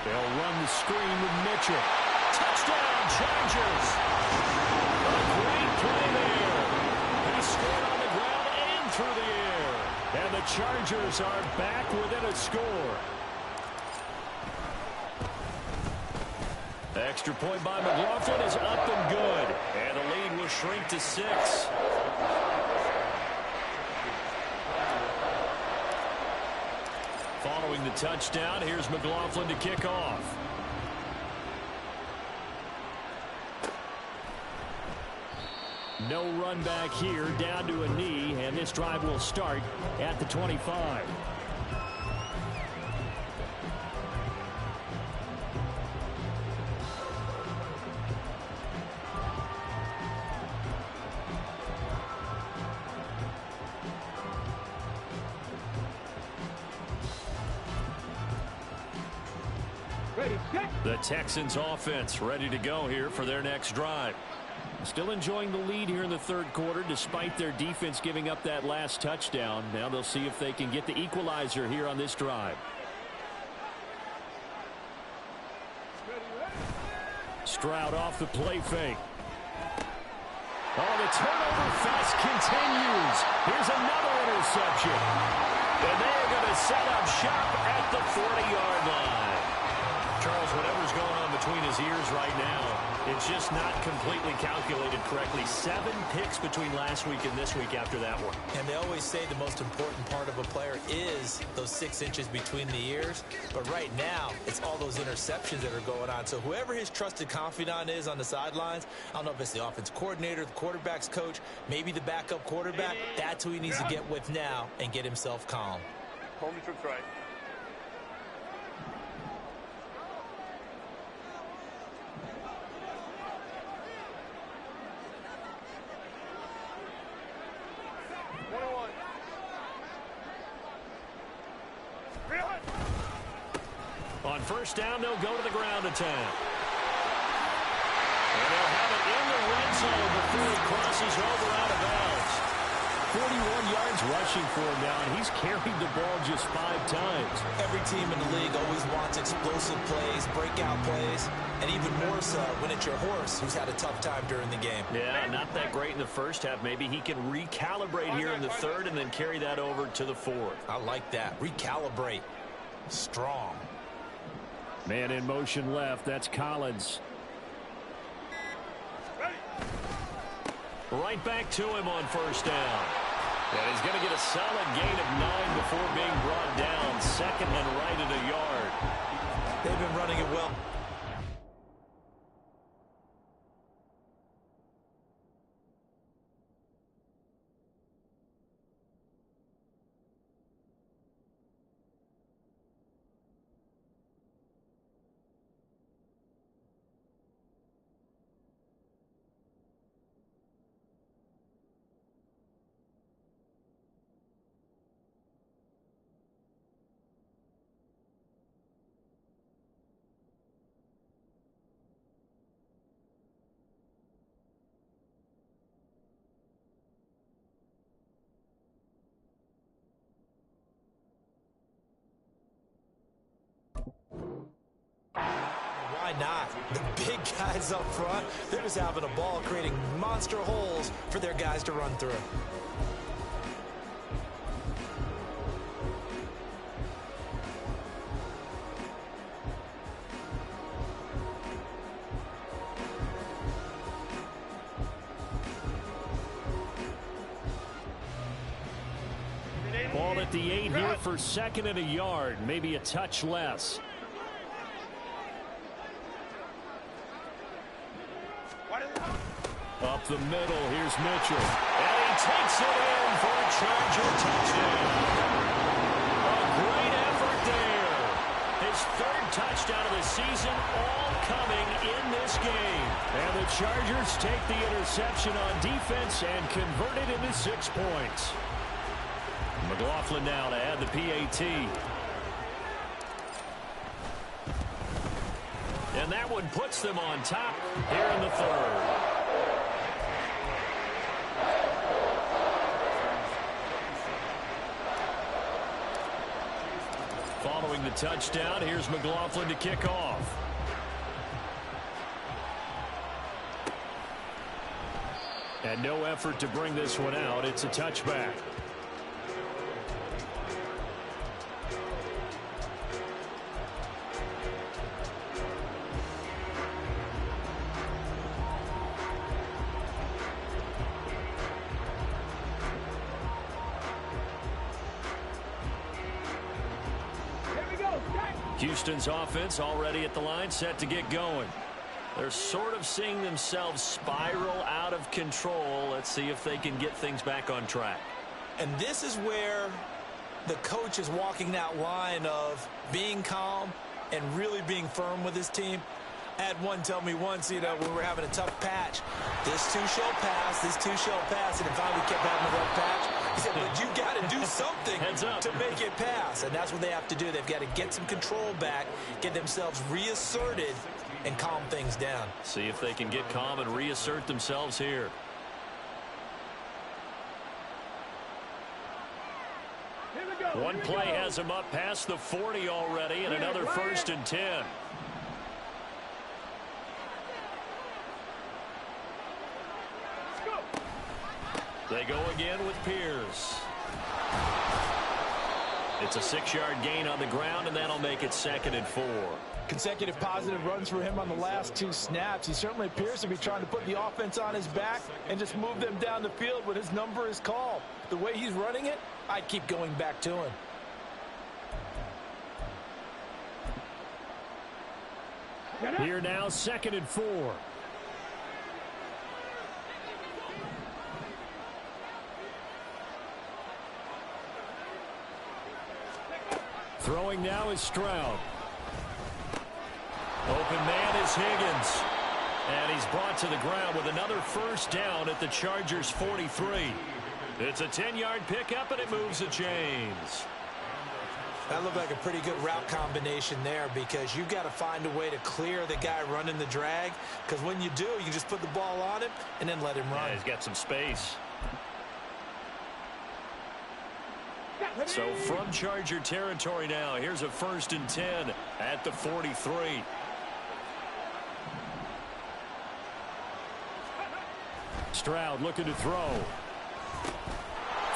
They'll run the screen with Mitchell. Touchdown, Chargers. A great play there. He scored on the ground and through the air. And the Chargers are back within a score. Extra point by McLaughlin is up and good. And the lead will shrink to 6. Following the touchdown, here's McLaughlin to kick off. No run back here, down to a knee, and this drive will start at the 25. The Texans offense ready to go here for their next drive. Still enjoying the lead here in the 3rd quarter despite their defense giving up that last touchdown. Now they'll see if they can get the equalizer here on this drive. Stroud off the play fake. Oh, the turnover fest continues. Here's another interception. And they're going to set up shop at the 40-yard line. Charles, whatever's going on between his ears right now, it's just not completely calculated correctly. 7 picks between last week and this week after that one. And they always say the most important part of a player is those 6 inches between the ears. But right now, it's all those interceptions that are going on. So whoever his trusted confidant is on the sidelines, I don't know if it's the offense coordinator, the quarterback's coach, maybe the backup quarterback, that's who he needs to get with now and get himself calm. Home trips right. On first down, they'll go to the ground attack. And they'll have it in the red zone before it crosses over out of bounds. 41 yards rushing for him now, and he's carried the ball just 5 times. Every team in the league always wants explosive plays, breakout plays, and even more so when it's your horse who's had a tough time during the game. Yeah, not that great in the first half. Maybe he can recalibrate here in the 3rd and then carry that over to the 4th. I like that. Recalibrate. Strong. Man in motion left. That's Collins. Right back to him on first down. And he's going to get a solid gain of 9 before being brought down. 2nd and right at a yard. They've been running it well. why not? The big guys up front, they're just having a ball creating monster holes for their guys to run through. Ball at the 8 here for second and a yard, maybe a touch less. Up the middle, here's Mitchell. And he takes it in for a Charger touchdown. A great effort there. His third touchdown of the season, all coming in this game. And the Chargers take the interception on defense and convert it into 6 points. McLaughlin now to add the PAT. And that one puts them on top here in the third. Following the touchdown, here's McLaughlin to kick off. And no effort to bring this one out. It's a touchback. Houston's offense already at the line, set to get going. They're sort of seeing themselves spiral out of control. Let's see if they can get things back on track. And this is where the coach is walking that line of being calm and really being firm with his team. I had one tell me once, when we were having a tough patch, this too shall pass, this too shall pass, and finally we kept having a rough patch. He said, but you got to do something to make it pass, and that's what they have to do. They've got to get some control back, get themselves reasserted, and calm things down. See if they can get calm and reassert themselves here. One play has them up past the 40 already, and another 1st and 10. They go again with Pierce. It's a 6-yard gain on the ground, and that'll make it 2nd and 4. Consecutive positive runs for him on the last 2 snaps. He certainly appears to be trying to put the offense on his back and just move them down the field when his number is called. The way he's running it, I'd keep going back to him. Here now, 2nd and 4. Throwing now is Stroud. Open man is Higgins. And he's brought to the ground with another 1st down at the Chargers' 43. It's a 10-yard pickup, and it moves the chains. That looked like a pretty good route combination there, because you've got to find a way to clear the guy running the drag, because when you do, you just put the ball on him and then let him run. Yeah, he's got some space. So from Charger territory now, here's a 1st and 10 at the 43. Stroud looking to throw.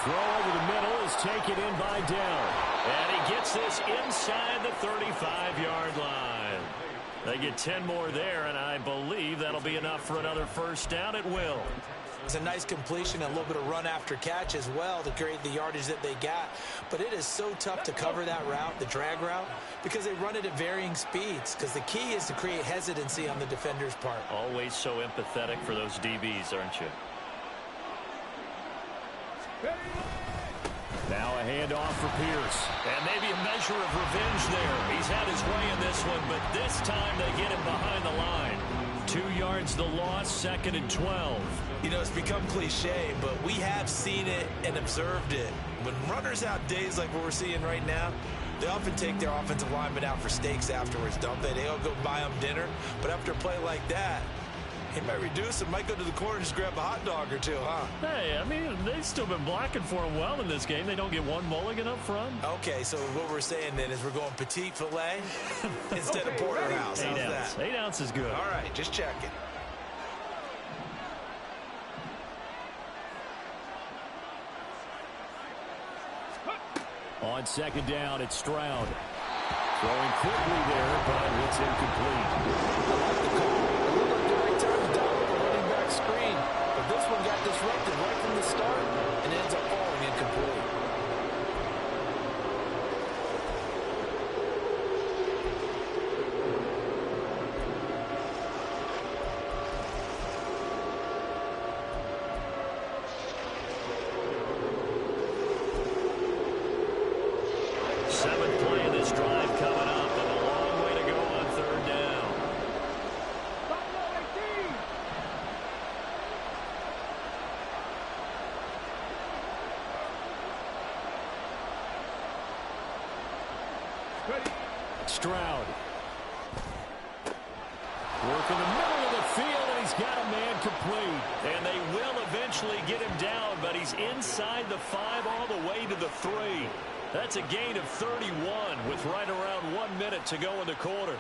Throw over the middle is taken in by Dell. And he gets this inside the 35-yard line. They get 10 more there, and I believe that'll be enough for another 1st down. It will. It's a nice completion and a little bit of run after catch as well to create the yardage that they got. But it is so tough to cover that route, the drag route, because they run it at varying speeds, because the key is to create hesitancy on the defender's part. Always so empathetic for those DBs, aren't you? Now a handoff for Pierce. And maybe a measure of revenge there. He's had his way in this one, but this time they get him behind the line. 2 yards the loss, 2nd and 12. It's become cliche, but we have seen it and observed it. When runners have days like what we're seeing right now, they often take their offensive linemen out for steaks afterwards, don't they? They all go buy them dinner. But after a play like that, He might reduce it, might go to the corner and just grab a hot dog or two, huh? Hey, I mean, they've still been blocking for him well in this game. They don't get one mulligan up front. Okay, so what we're saying then is we're going petite filet instead of porterhouse. How's that? 8 ounce is good. All right, just checking. On second down, it's Stroud. Throwing quickly there, but it's incomplete. Screen, but this one got disrupted right from the start and ends up falling incomplete. Seventh play of this drive coming up, and a long way to go on third down. Stroud. Work in the middle of the field, and he's got a man complete. And they will eventually get him down, but he's inside the 5 all the way to the 3. That's a gain of 31 with right around 1 minute to go in the quarter.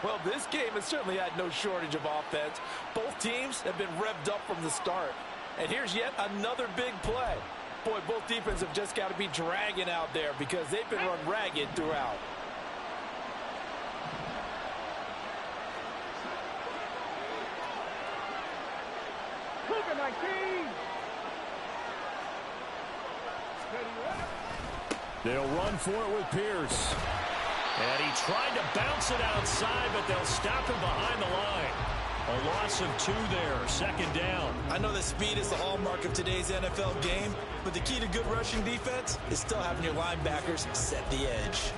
Well, this game has certainly had no shortage of offense. Both teams have been revved up from the start. And here's yet another big play. Boy, both defenses have just got to be dragging out there because they've been run ragged throughout. Cougar 19. They'll run for it with Pierce. And he tried to bounce it outside, but they'll stop him behind the line. A loss of 2 there, second down. I know that speed is the hallmark of today's NFL game, but the key to good rushing defense is still having your linebackers set the edge.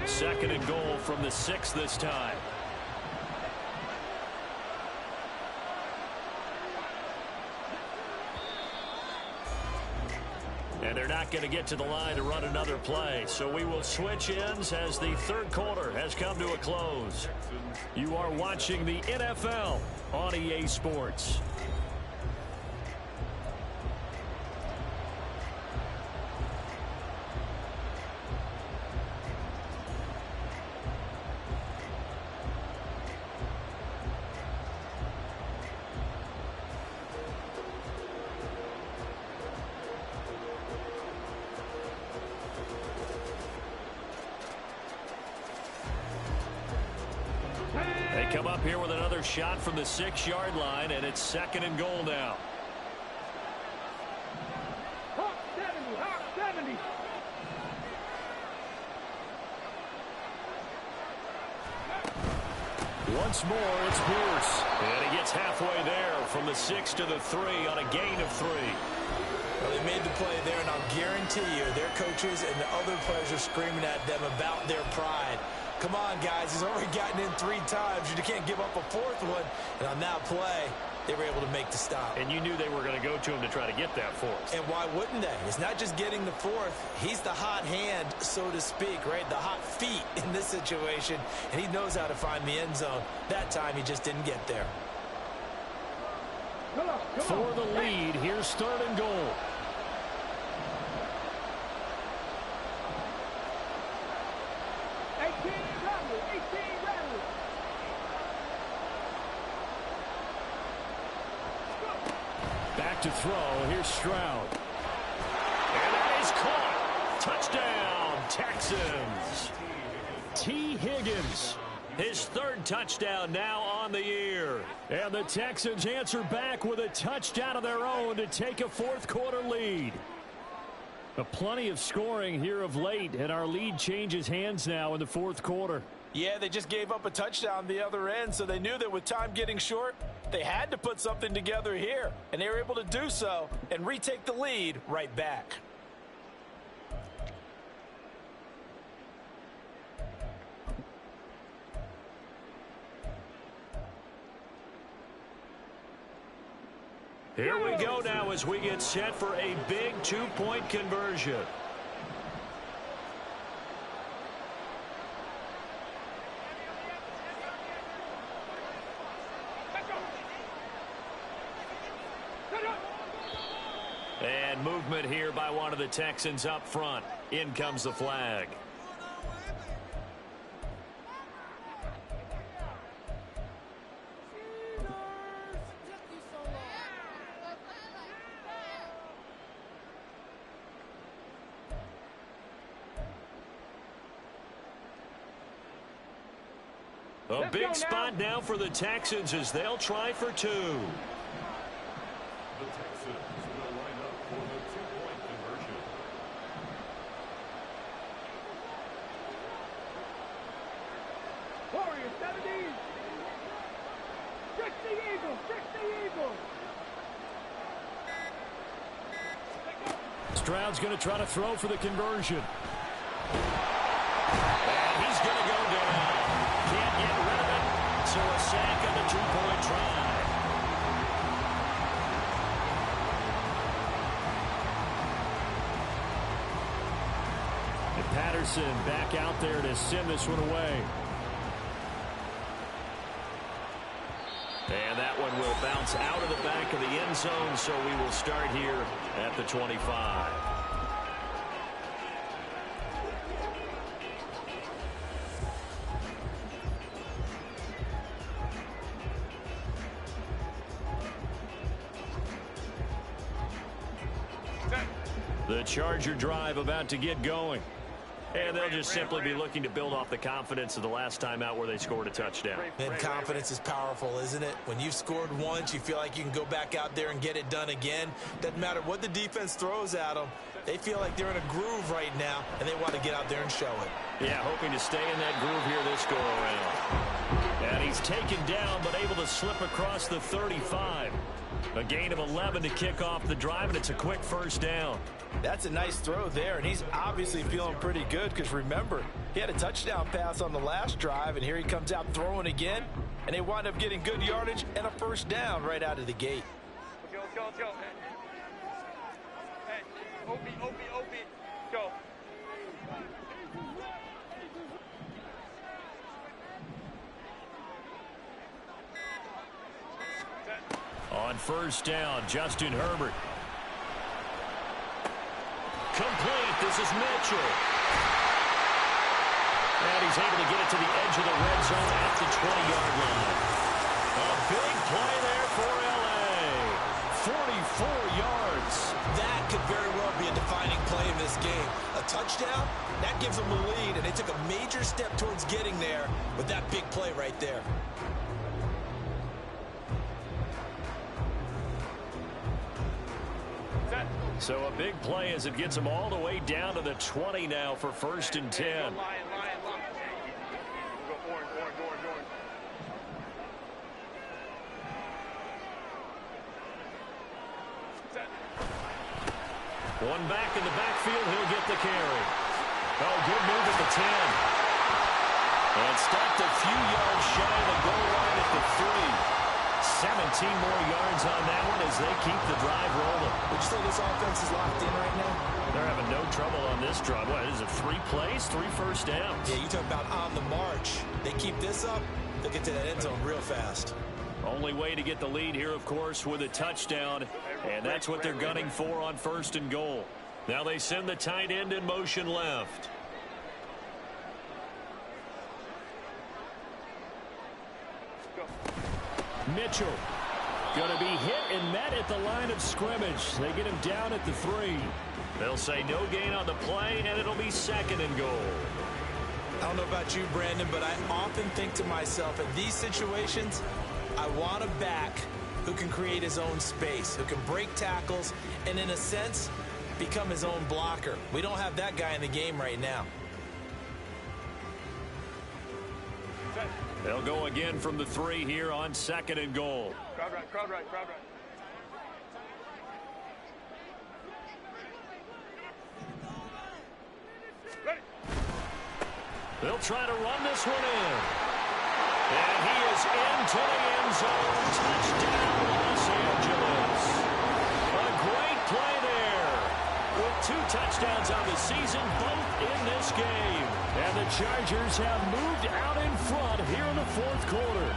Second and goal from the 6 this time. And they're not going to get to the line to run another play. So we will switch ends as the third quarter has come to a close. You are watching the NFL on EA Sports. Come up here with another shot from the 6-yard line, and it's second and goal now. Hawk 70, Hawk 70. Once more, it's Pierce. And he gets halfway there from the 6 to the 3 on a gain of 3. Well, they made the play there, and I'll guarantee you their coaches and the other players are screaming at them about their pride. Come on, guys. He's already gotten in 3 times. You can't give up a 4th one. And on that play, they were able to make the stop. And you knew they were going to go to him to try to get that 4th. And why wouldn't they? It's not just getting the 4th. He's the hot hand, so to speak, right? The hot feet in this situation. And he knows how to find the end zone. That time, he just didn't get there. Come on. For the lead, here's third and goal. Back to throw. Here's Stroud. And that is caught. Touchdown, Texans. T. Higgins. His 3rd touchdown now on the year. And the Texans answer back with a touchdown of their own to take a 4th quarter lead. Plenty of scoring here of late, and our lead changes hands now in the 4th quarter. Yeah, they just gave up a touchdown the other end, so they knew that with time getting short, they had to put something together here, and they were able to do so and retake the lead right back. Here we go now as we get set for a big 2-point conversion. And movement here by one of the Texans up front. In comes the flag. A big spot now for the Texans as they'll try for two. The Texans will line up for the two-point conversion. Warriors, 70s. Trick the Eagles, trick the Eagles. Stroud's going to try to throw for the conversion. And he's going to go down. Can't get rid of it. So a sack on the two-point try. And Patterson back out there to send this one away. And that one will bounce out of the back of the end zone, so we will start here at the 25. The Charger drive about to get going. And they'll just simply be looking to build off the confidence of the last time out where they scored a touchdown. And confidence is powerful, isn't it? When you've scored once, you feel like you can go back out there and get it done again. Doesn't matter what the defense throws at them. They feel like they're in a groove right now, and they want to get out there and show it. Yeah, hoping to stay in that groove here this go-around. And he's taken down, but able to slip across the 35. A gain of 11 to kick off the drive, and it's a quick first down. That's a nice throw there, and he's obviously feeling pretty good because, remember, he had a touchdown pass on the last drive, and here he comes out throwing again, and they wind up getting good yardage and a first down right out of the gate. Let's go, let's go. Hey, OB, go. On first down, Justin Herbert. Complete. This is Mitchell. And he's able to get it to the edge of the red zone at the 20-yard line. A big play there for L.A. 44 yards. That could very well be a defining play in this game. A touchdown, that gives them the lead, and they took a major step towards getting there with that big play right there. So a big play as it gets them all the way down to the 20 now for first and 10. Lion. Go orange. One back in the backfield, he'll get the carry. Oh, good move at the 10. And stopped a few yards shy of the goal line at the 3. 17 more yards on that one as they keep the drive rolling. Would you say this offense is locked in right now? They're having no trouble on this drive. What is it, 3 plays, 3 first downs? Yeah, you talk about on the march. They keep this up, they'll get to that end zone real fast. Only way to get the lead here, of course, with a touchdown, and that's what they're gunning for on first and goal. Now they send the tight end in motion left. Mitchell going to be hit and met at the line of scrimmage. They get him down at the 3. They'll say no gain on the play, and it'll be second and goal. I don't know about you, Brandon, but I often think to myself, in these situations, I want a back who can create his own space, who can break tackles, and in a sense, become his own blocker. We don't have that guy in the game right now. They'll go again from the 3 here on second and goal. Crowd right. Ready. They'll try to run this one in. And he is into the end zone. Touchdown, Los Angeles. A great play there. With 2 touchdowns on the season, both in this game. And the Chargers have moved out in front here in the 4th quarter.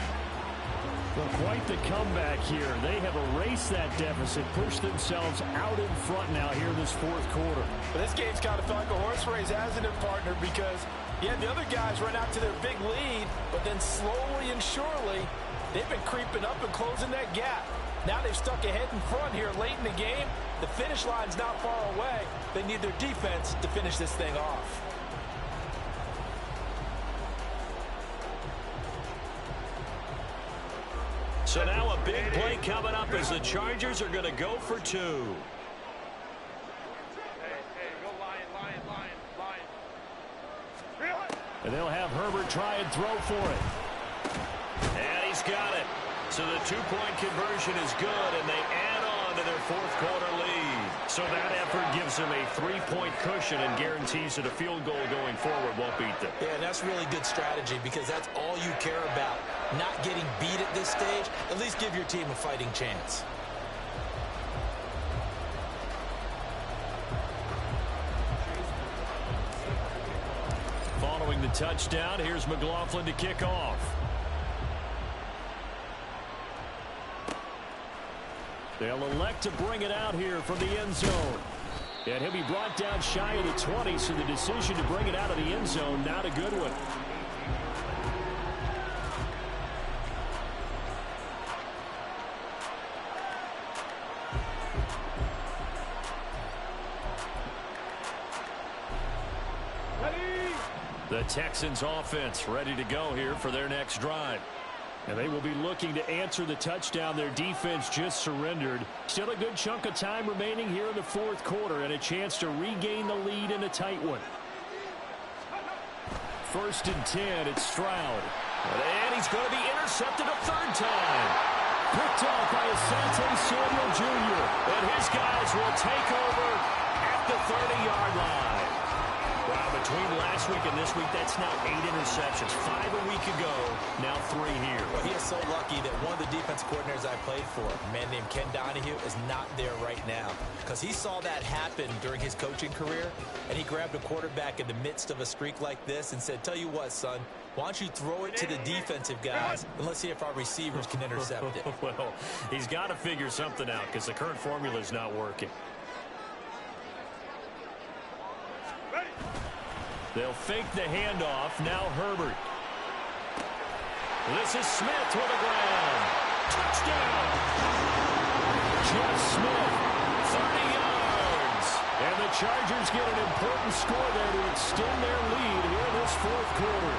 Well, quite the comeback here. They have erased that deficit, pushed themselves out in front now here in this fourth quarter. But this game's kind of felt like a horse race, hasn't it, partner? Because, yeah, the other guys run out to their big lead, but then slowly and surely, they've been creeping up and closing that gap. Now they've stuck ahead in front here late in the game. The finish line's not far away. They need their defense to finish this thing off. So now a big play coming up as the Chargers are going to go for two. And they'll have Herbert try and throw for it. And he's got it. So the two-point conversion is good, and they add on to their fourth quarter lead. So that effort gives them a three-point cushion and guarantees that a field goal going forward won't beat them. Yeah, and that's really good strategy because that's all you care about. Not getting beat at this stage, at least give your team a fighting chance. Following the touchdown, here's McLaughlin to kick off. They'll elect to bring it out here from the end zone. And he'll be brought down shy of the 20, so the decision to bring it out of the end zone, not a good one. The Texans offense ready to go here for their next drive. And they will be looking to answer the touchdown their defense just surrendered. Still a good chunk of time remaining here in the fourth quarter and a chance to regain the lead in a tight one. 1st and 10, it's Stroud. And he's going to be intercepted a third time. Picked off by Asante Samuel Jr. And his guys will take over at the 30-yard line. Wow, between last week and this week, that's now 8 interceptions. 5 a week ago, now 3 here. Well, he is so lucky that one of the defense coordinators I played for, a man named Ken Donahue, is not there right now. Because he saw that happen during his coaching career, and he grabbed a quarterback in the midst of a streak like this and said, tell you what, son, why don't you throw it to the defensive guys, and let's see if our receivers can intercept it. Well, he's got to figure something out because the current formula is not working. They'll fake the handoff. Now Herbert. This is Smith to the ground. Touchdown! Jeff Smith, 30 yards. And the Chargers get an important score there to extend their lead here in this fourth quarter.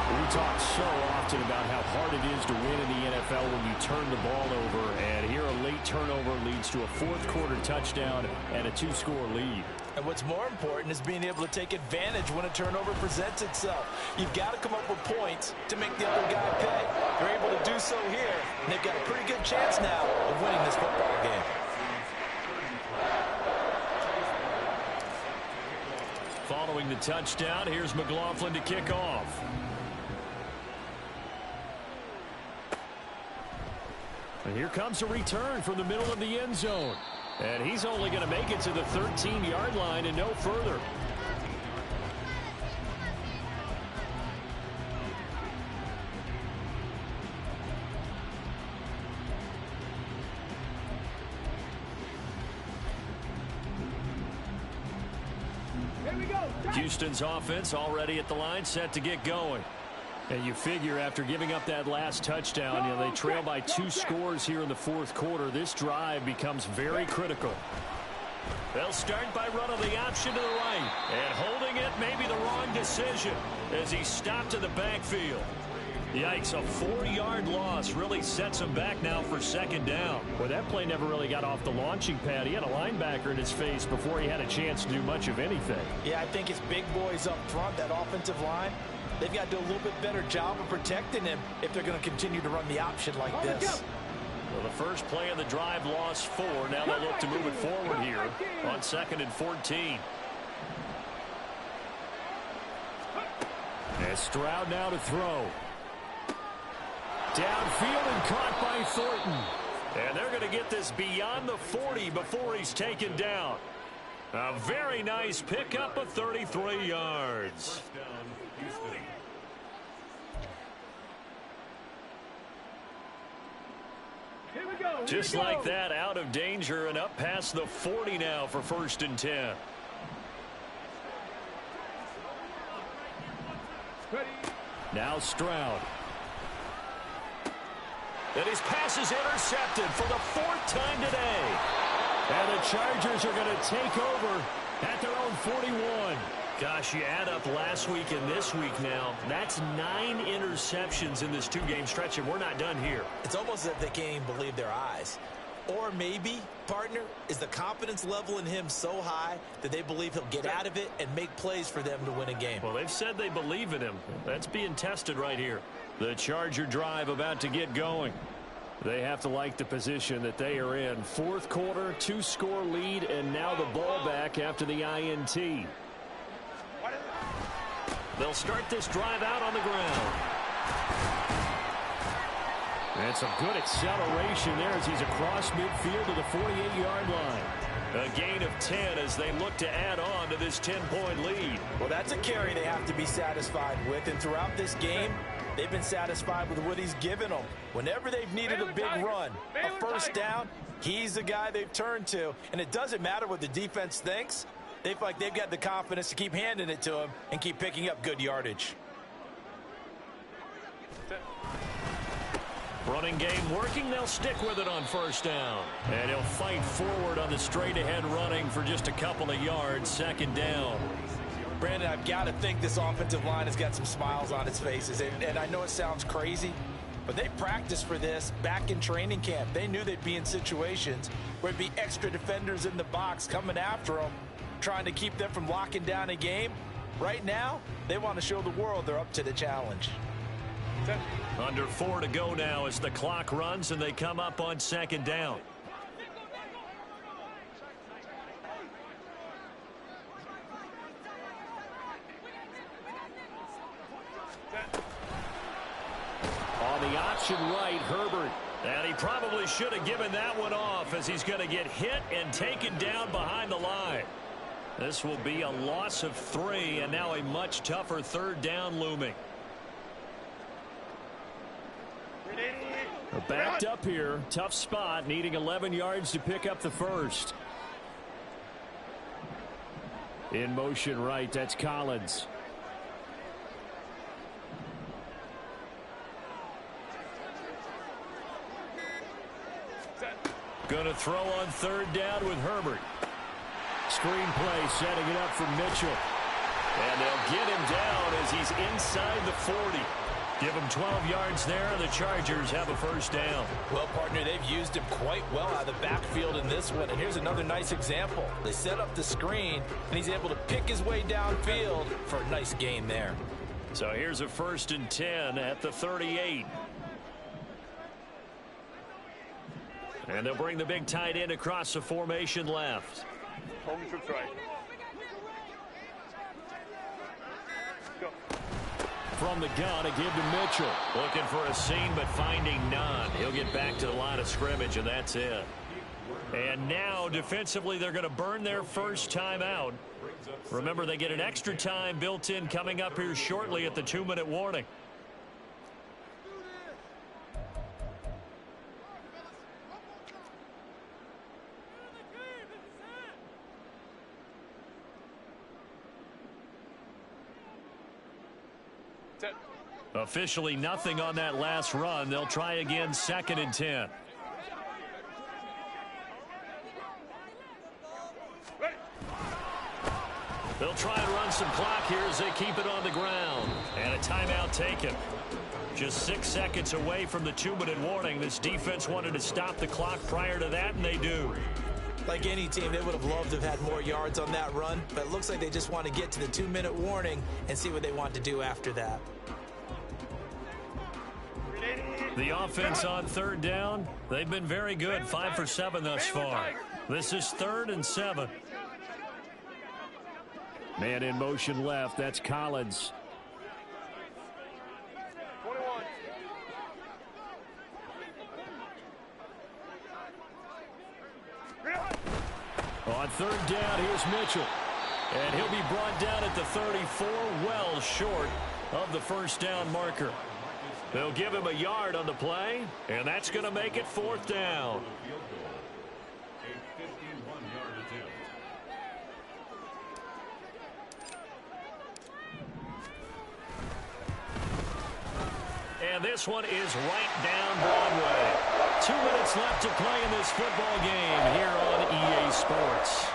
We talk so often about how hard it is to win in the NFL when you turn the ball over. And here a late turnover leads to a fourth quarter touchdown and a 2-score lead. And what's more important is being able to take advantage when a turnover presents itself. You've got to come up with points to make the other guy pay. They're able to do so here, and they've got a pretty good chance now of winning this football game. Following the touchdown, here's McLaughlin to kick off. And here comes a return from the middle of the end zone. And he's only going to make it to the 13-yard line and no further. Here we go. Houston's offense already at the line, set to get going. And you figure after giving up that last touchdown, they trail by 2 scores here in the fourth quarter. This drive becomes very critical. They'll start by running the option to the right. And holding it may be the wrong decision as he stopped in the backfield. Yikes, a 4-yard loss really sets him back now for 2nd down. Well, that play never really got off the launching pad. He had a linebacker in his face before he had a chance to do much of anything. Yeah, I think his big boys up front, that offensive line, they've got to do a little bit better job of protecting him if they're going to continue to run the option like this. Well, the first play of the drive lost 4. Now they'll look to move it forward here on 2nd and 14. And Stroud now to throw. Downfield and caught by Thornton. And they're going to get this beyond the 40 before he's taken down. A very nice pickup of 33 yards. Just like that, out of danger and up past the 40 now for 1st and 10. Now Stroud. And his pass is intercepted for the 4th time today. And the Chargers are going to take over at their own 41. Gosh, you add up last week and this week now. That's 9 interceptions in this 2-game stretch, and we're not done here. It's almost as if they can't even believe their eyes. Or maybe, partner, is the confidence level in him so high that they believe he'll get out of it and make plays for them to win a game. Well, they've said they believe in him. That's being tested right here. The Charger drive about to get going. They have to like the position that they are in. 4th quarter, 2-score lead, and now the ball back after the INT. They'll start this drive out on the ground. And some good acceleration there as he's across midfield to the 48-yard line. A gain of 10 as they look to add on to this 10-point lead. Well, that's a carry they have to be satisfied with. And throughout this game, they've been satisfied with what he's given them. Whenever they've needed a big run, a first down, he's the guy they've turned to. And it doesn't matter what the defense thinks. They feel like they've got the confidence to keep handing it to him and keep picking up good yardage. Running game working. They'll stick with it on 1st down. And he'll fight forward on the straight-ahead running for just a couple of yards. 2nd down. Brandon, I've got to think this offensive line has got some smiles on its faces. And I know it sounds crazy, but they practiced for this back in training camp. They knew they'd be in situations where there'd be extra defenders in the box coming after them, trying to keep them from locking down a game. Right now, they want to show the world they're up to the challenge. Under 4 to go now as the clock runs and they come up on 2nd down. On the option right, Herbert. And he probably should have given that one off as he's going to get hit and taken down behind the line. This will be a loss of 3 and now a much tougher 3rd down looming. They're backed up here. Tough spot, needing 11 yards to pick up the 1st. In motion right, that's Collins. Going to throw on 3rd down with Herbert. Screen play, setting it up for Mitchell. And they'll get him down as he's inside the 40. Give him 12 yards there, and the Chargers have a 1st down. Well, partner, they've used him quite well out of the backfield in this one. And here's another nice example. They set up the screen, and he's able to pick his way downfield for a nice gain there. So here's a 1st and 10 at the 38. And they'll bring the big tight end across the formation left. Home trips right. Go. From the gun, a give to Mitchell. Looking for a seam, but finding none. He'll get back to the line of scrimmage, and that's it. And now, defensively, they're going to burn their 1st time out. Remember, they get an extra time built in coming up here shortly at the 2-minute warning. Officially nothing on that last run. They'll try again 2nd and 10. They'll try and run some clock here as they keep it on the ground. And a timeout taken. Just 6 seconds away from the 2-minute warning. This defense wanted to stop the clock prior to that, and they do. Like any team, they would have loved to have had more yards on that run, but it looks like they just want to get to the 2-minute warning and see what they want to do after that. The offense on 3rd down, they've been very good, 5 for 7 thus far. This is 3rd and 7. Man in motion left, that's Collins. 21. On 3rd down, here's Mitchell. And he'll be brought down at the 34, well short of the 1st down marker. They'll give him a yard on the play, and that's going to make it 4th down. Field goal. A 51-yard attempt. And this one is right down Broadway. 2 minutes left to play in this football game here on EA Sports.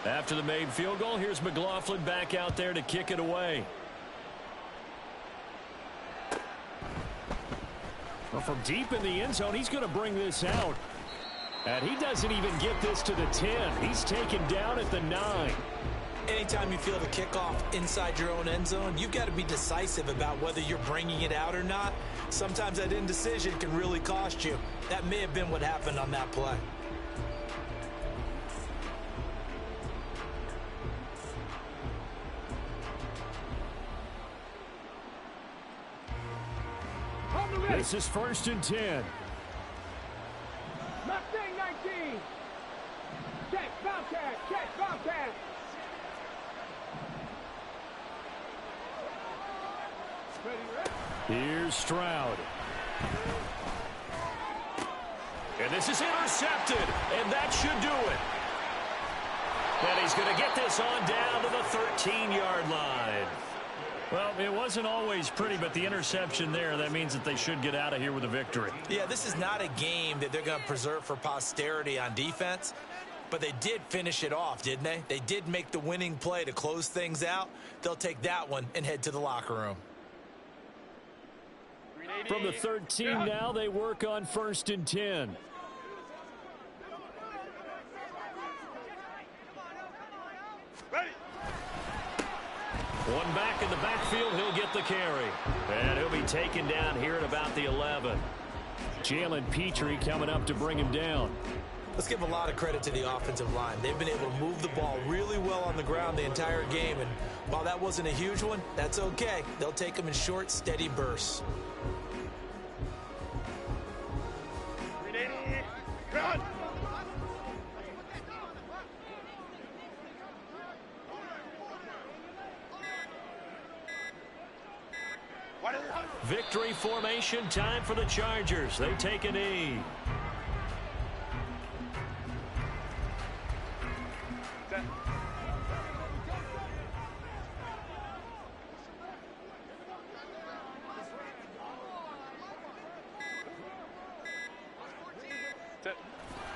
After the made field goal, here's McLaughlin back out there to kick it away. Well, from deep in the end zone, he's going to bring this out. And he doesn't even get this to the 10. He's taken down at the 9. Anytime you feel the kickoff inside your own end zone, you've got to be decisive about whether you're bringing it out or not. Sometimes that indecision can really cost you. That may have been what happened on that play. This is 1st and 10. Mustang 19. Check, Bobcat, check, Bobcat. Here's Stroud. And this is intercepted, and that should do it. And he's going to get this on down to the 13-yard line. Well, it wasn't always pretty, but the interception there, that means that they should get out of here with a victory. Yeah, this is not a game that they're going to preserve for posterity on defense, but they did finish it off, didn't they? They did make the winning play to close things out. They'll take that one and head to the locker room. From the 13 now, they work on 1st and 10. One back in the backfield, he'll get the carry. And he'll be taken down here at about the 11. Jalen Petrie coming up to bring him down. Let's give a lot of credit to the offensive line. They've been able to move the ball really well on the ground the entire game. And while that wasn't a huge one, that's okay. They'll take them in short, steady bursts. Run! Victory formation, time for the Chargers. They take a knee.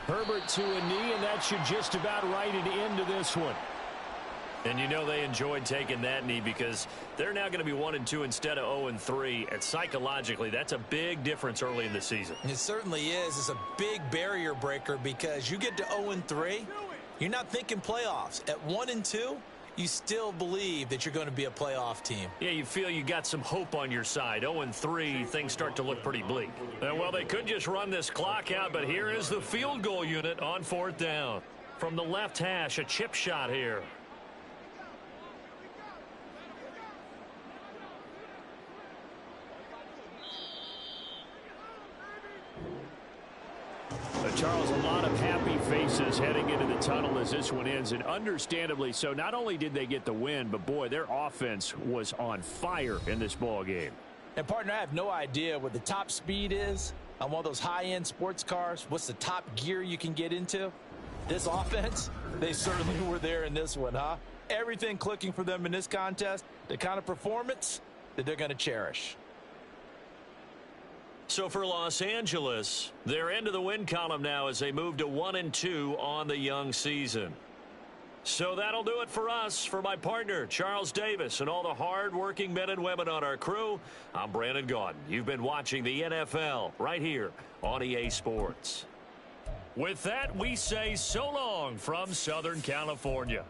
Herbert to a knee, and that should just about write it into this one. And you know they enjoyed taking that knee because they're now going to be 1-2 instead of 0-3. And psychologically, that's a big difference early in the season. It certainly is. It's a big barrier breaker because you get to 0-3, you're not thinking playoffs. At 1-2, you still believe that you're going to be a playoff team. Yeah, you feel you got some hope on your side. 0-3, things start to look pretty bleak. Well, they could just run this clock out, but here is the field goal unit on 4th down. From the left hash, a chip shot here. Charles, a lot of happy faces heading into the tunnel as this one ends, and understandably so. Not only did they get the win, but boy, their offense was on fire in this ball game. And partner, I have no idea what the top speed is on one of those high-end sports cars. What's the top gear you can get into? This offense, they certainly were there in this one, huh? Everything clicking for them in this contest, the kind of performance that they're going to cherish. So for Los Angeles, they're into the win column now as they move to 1-2 on the young season. So that'll do it for us. For my partner, Charles Davis, and all the hard-working men and women on our crew, I'm Brandon Gaudin. You've been watching the NFL right here on EA Sports. With that, we say so long from Southern California.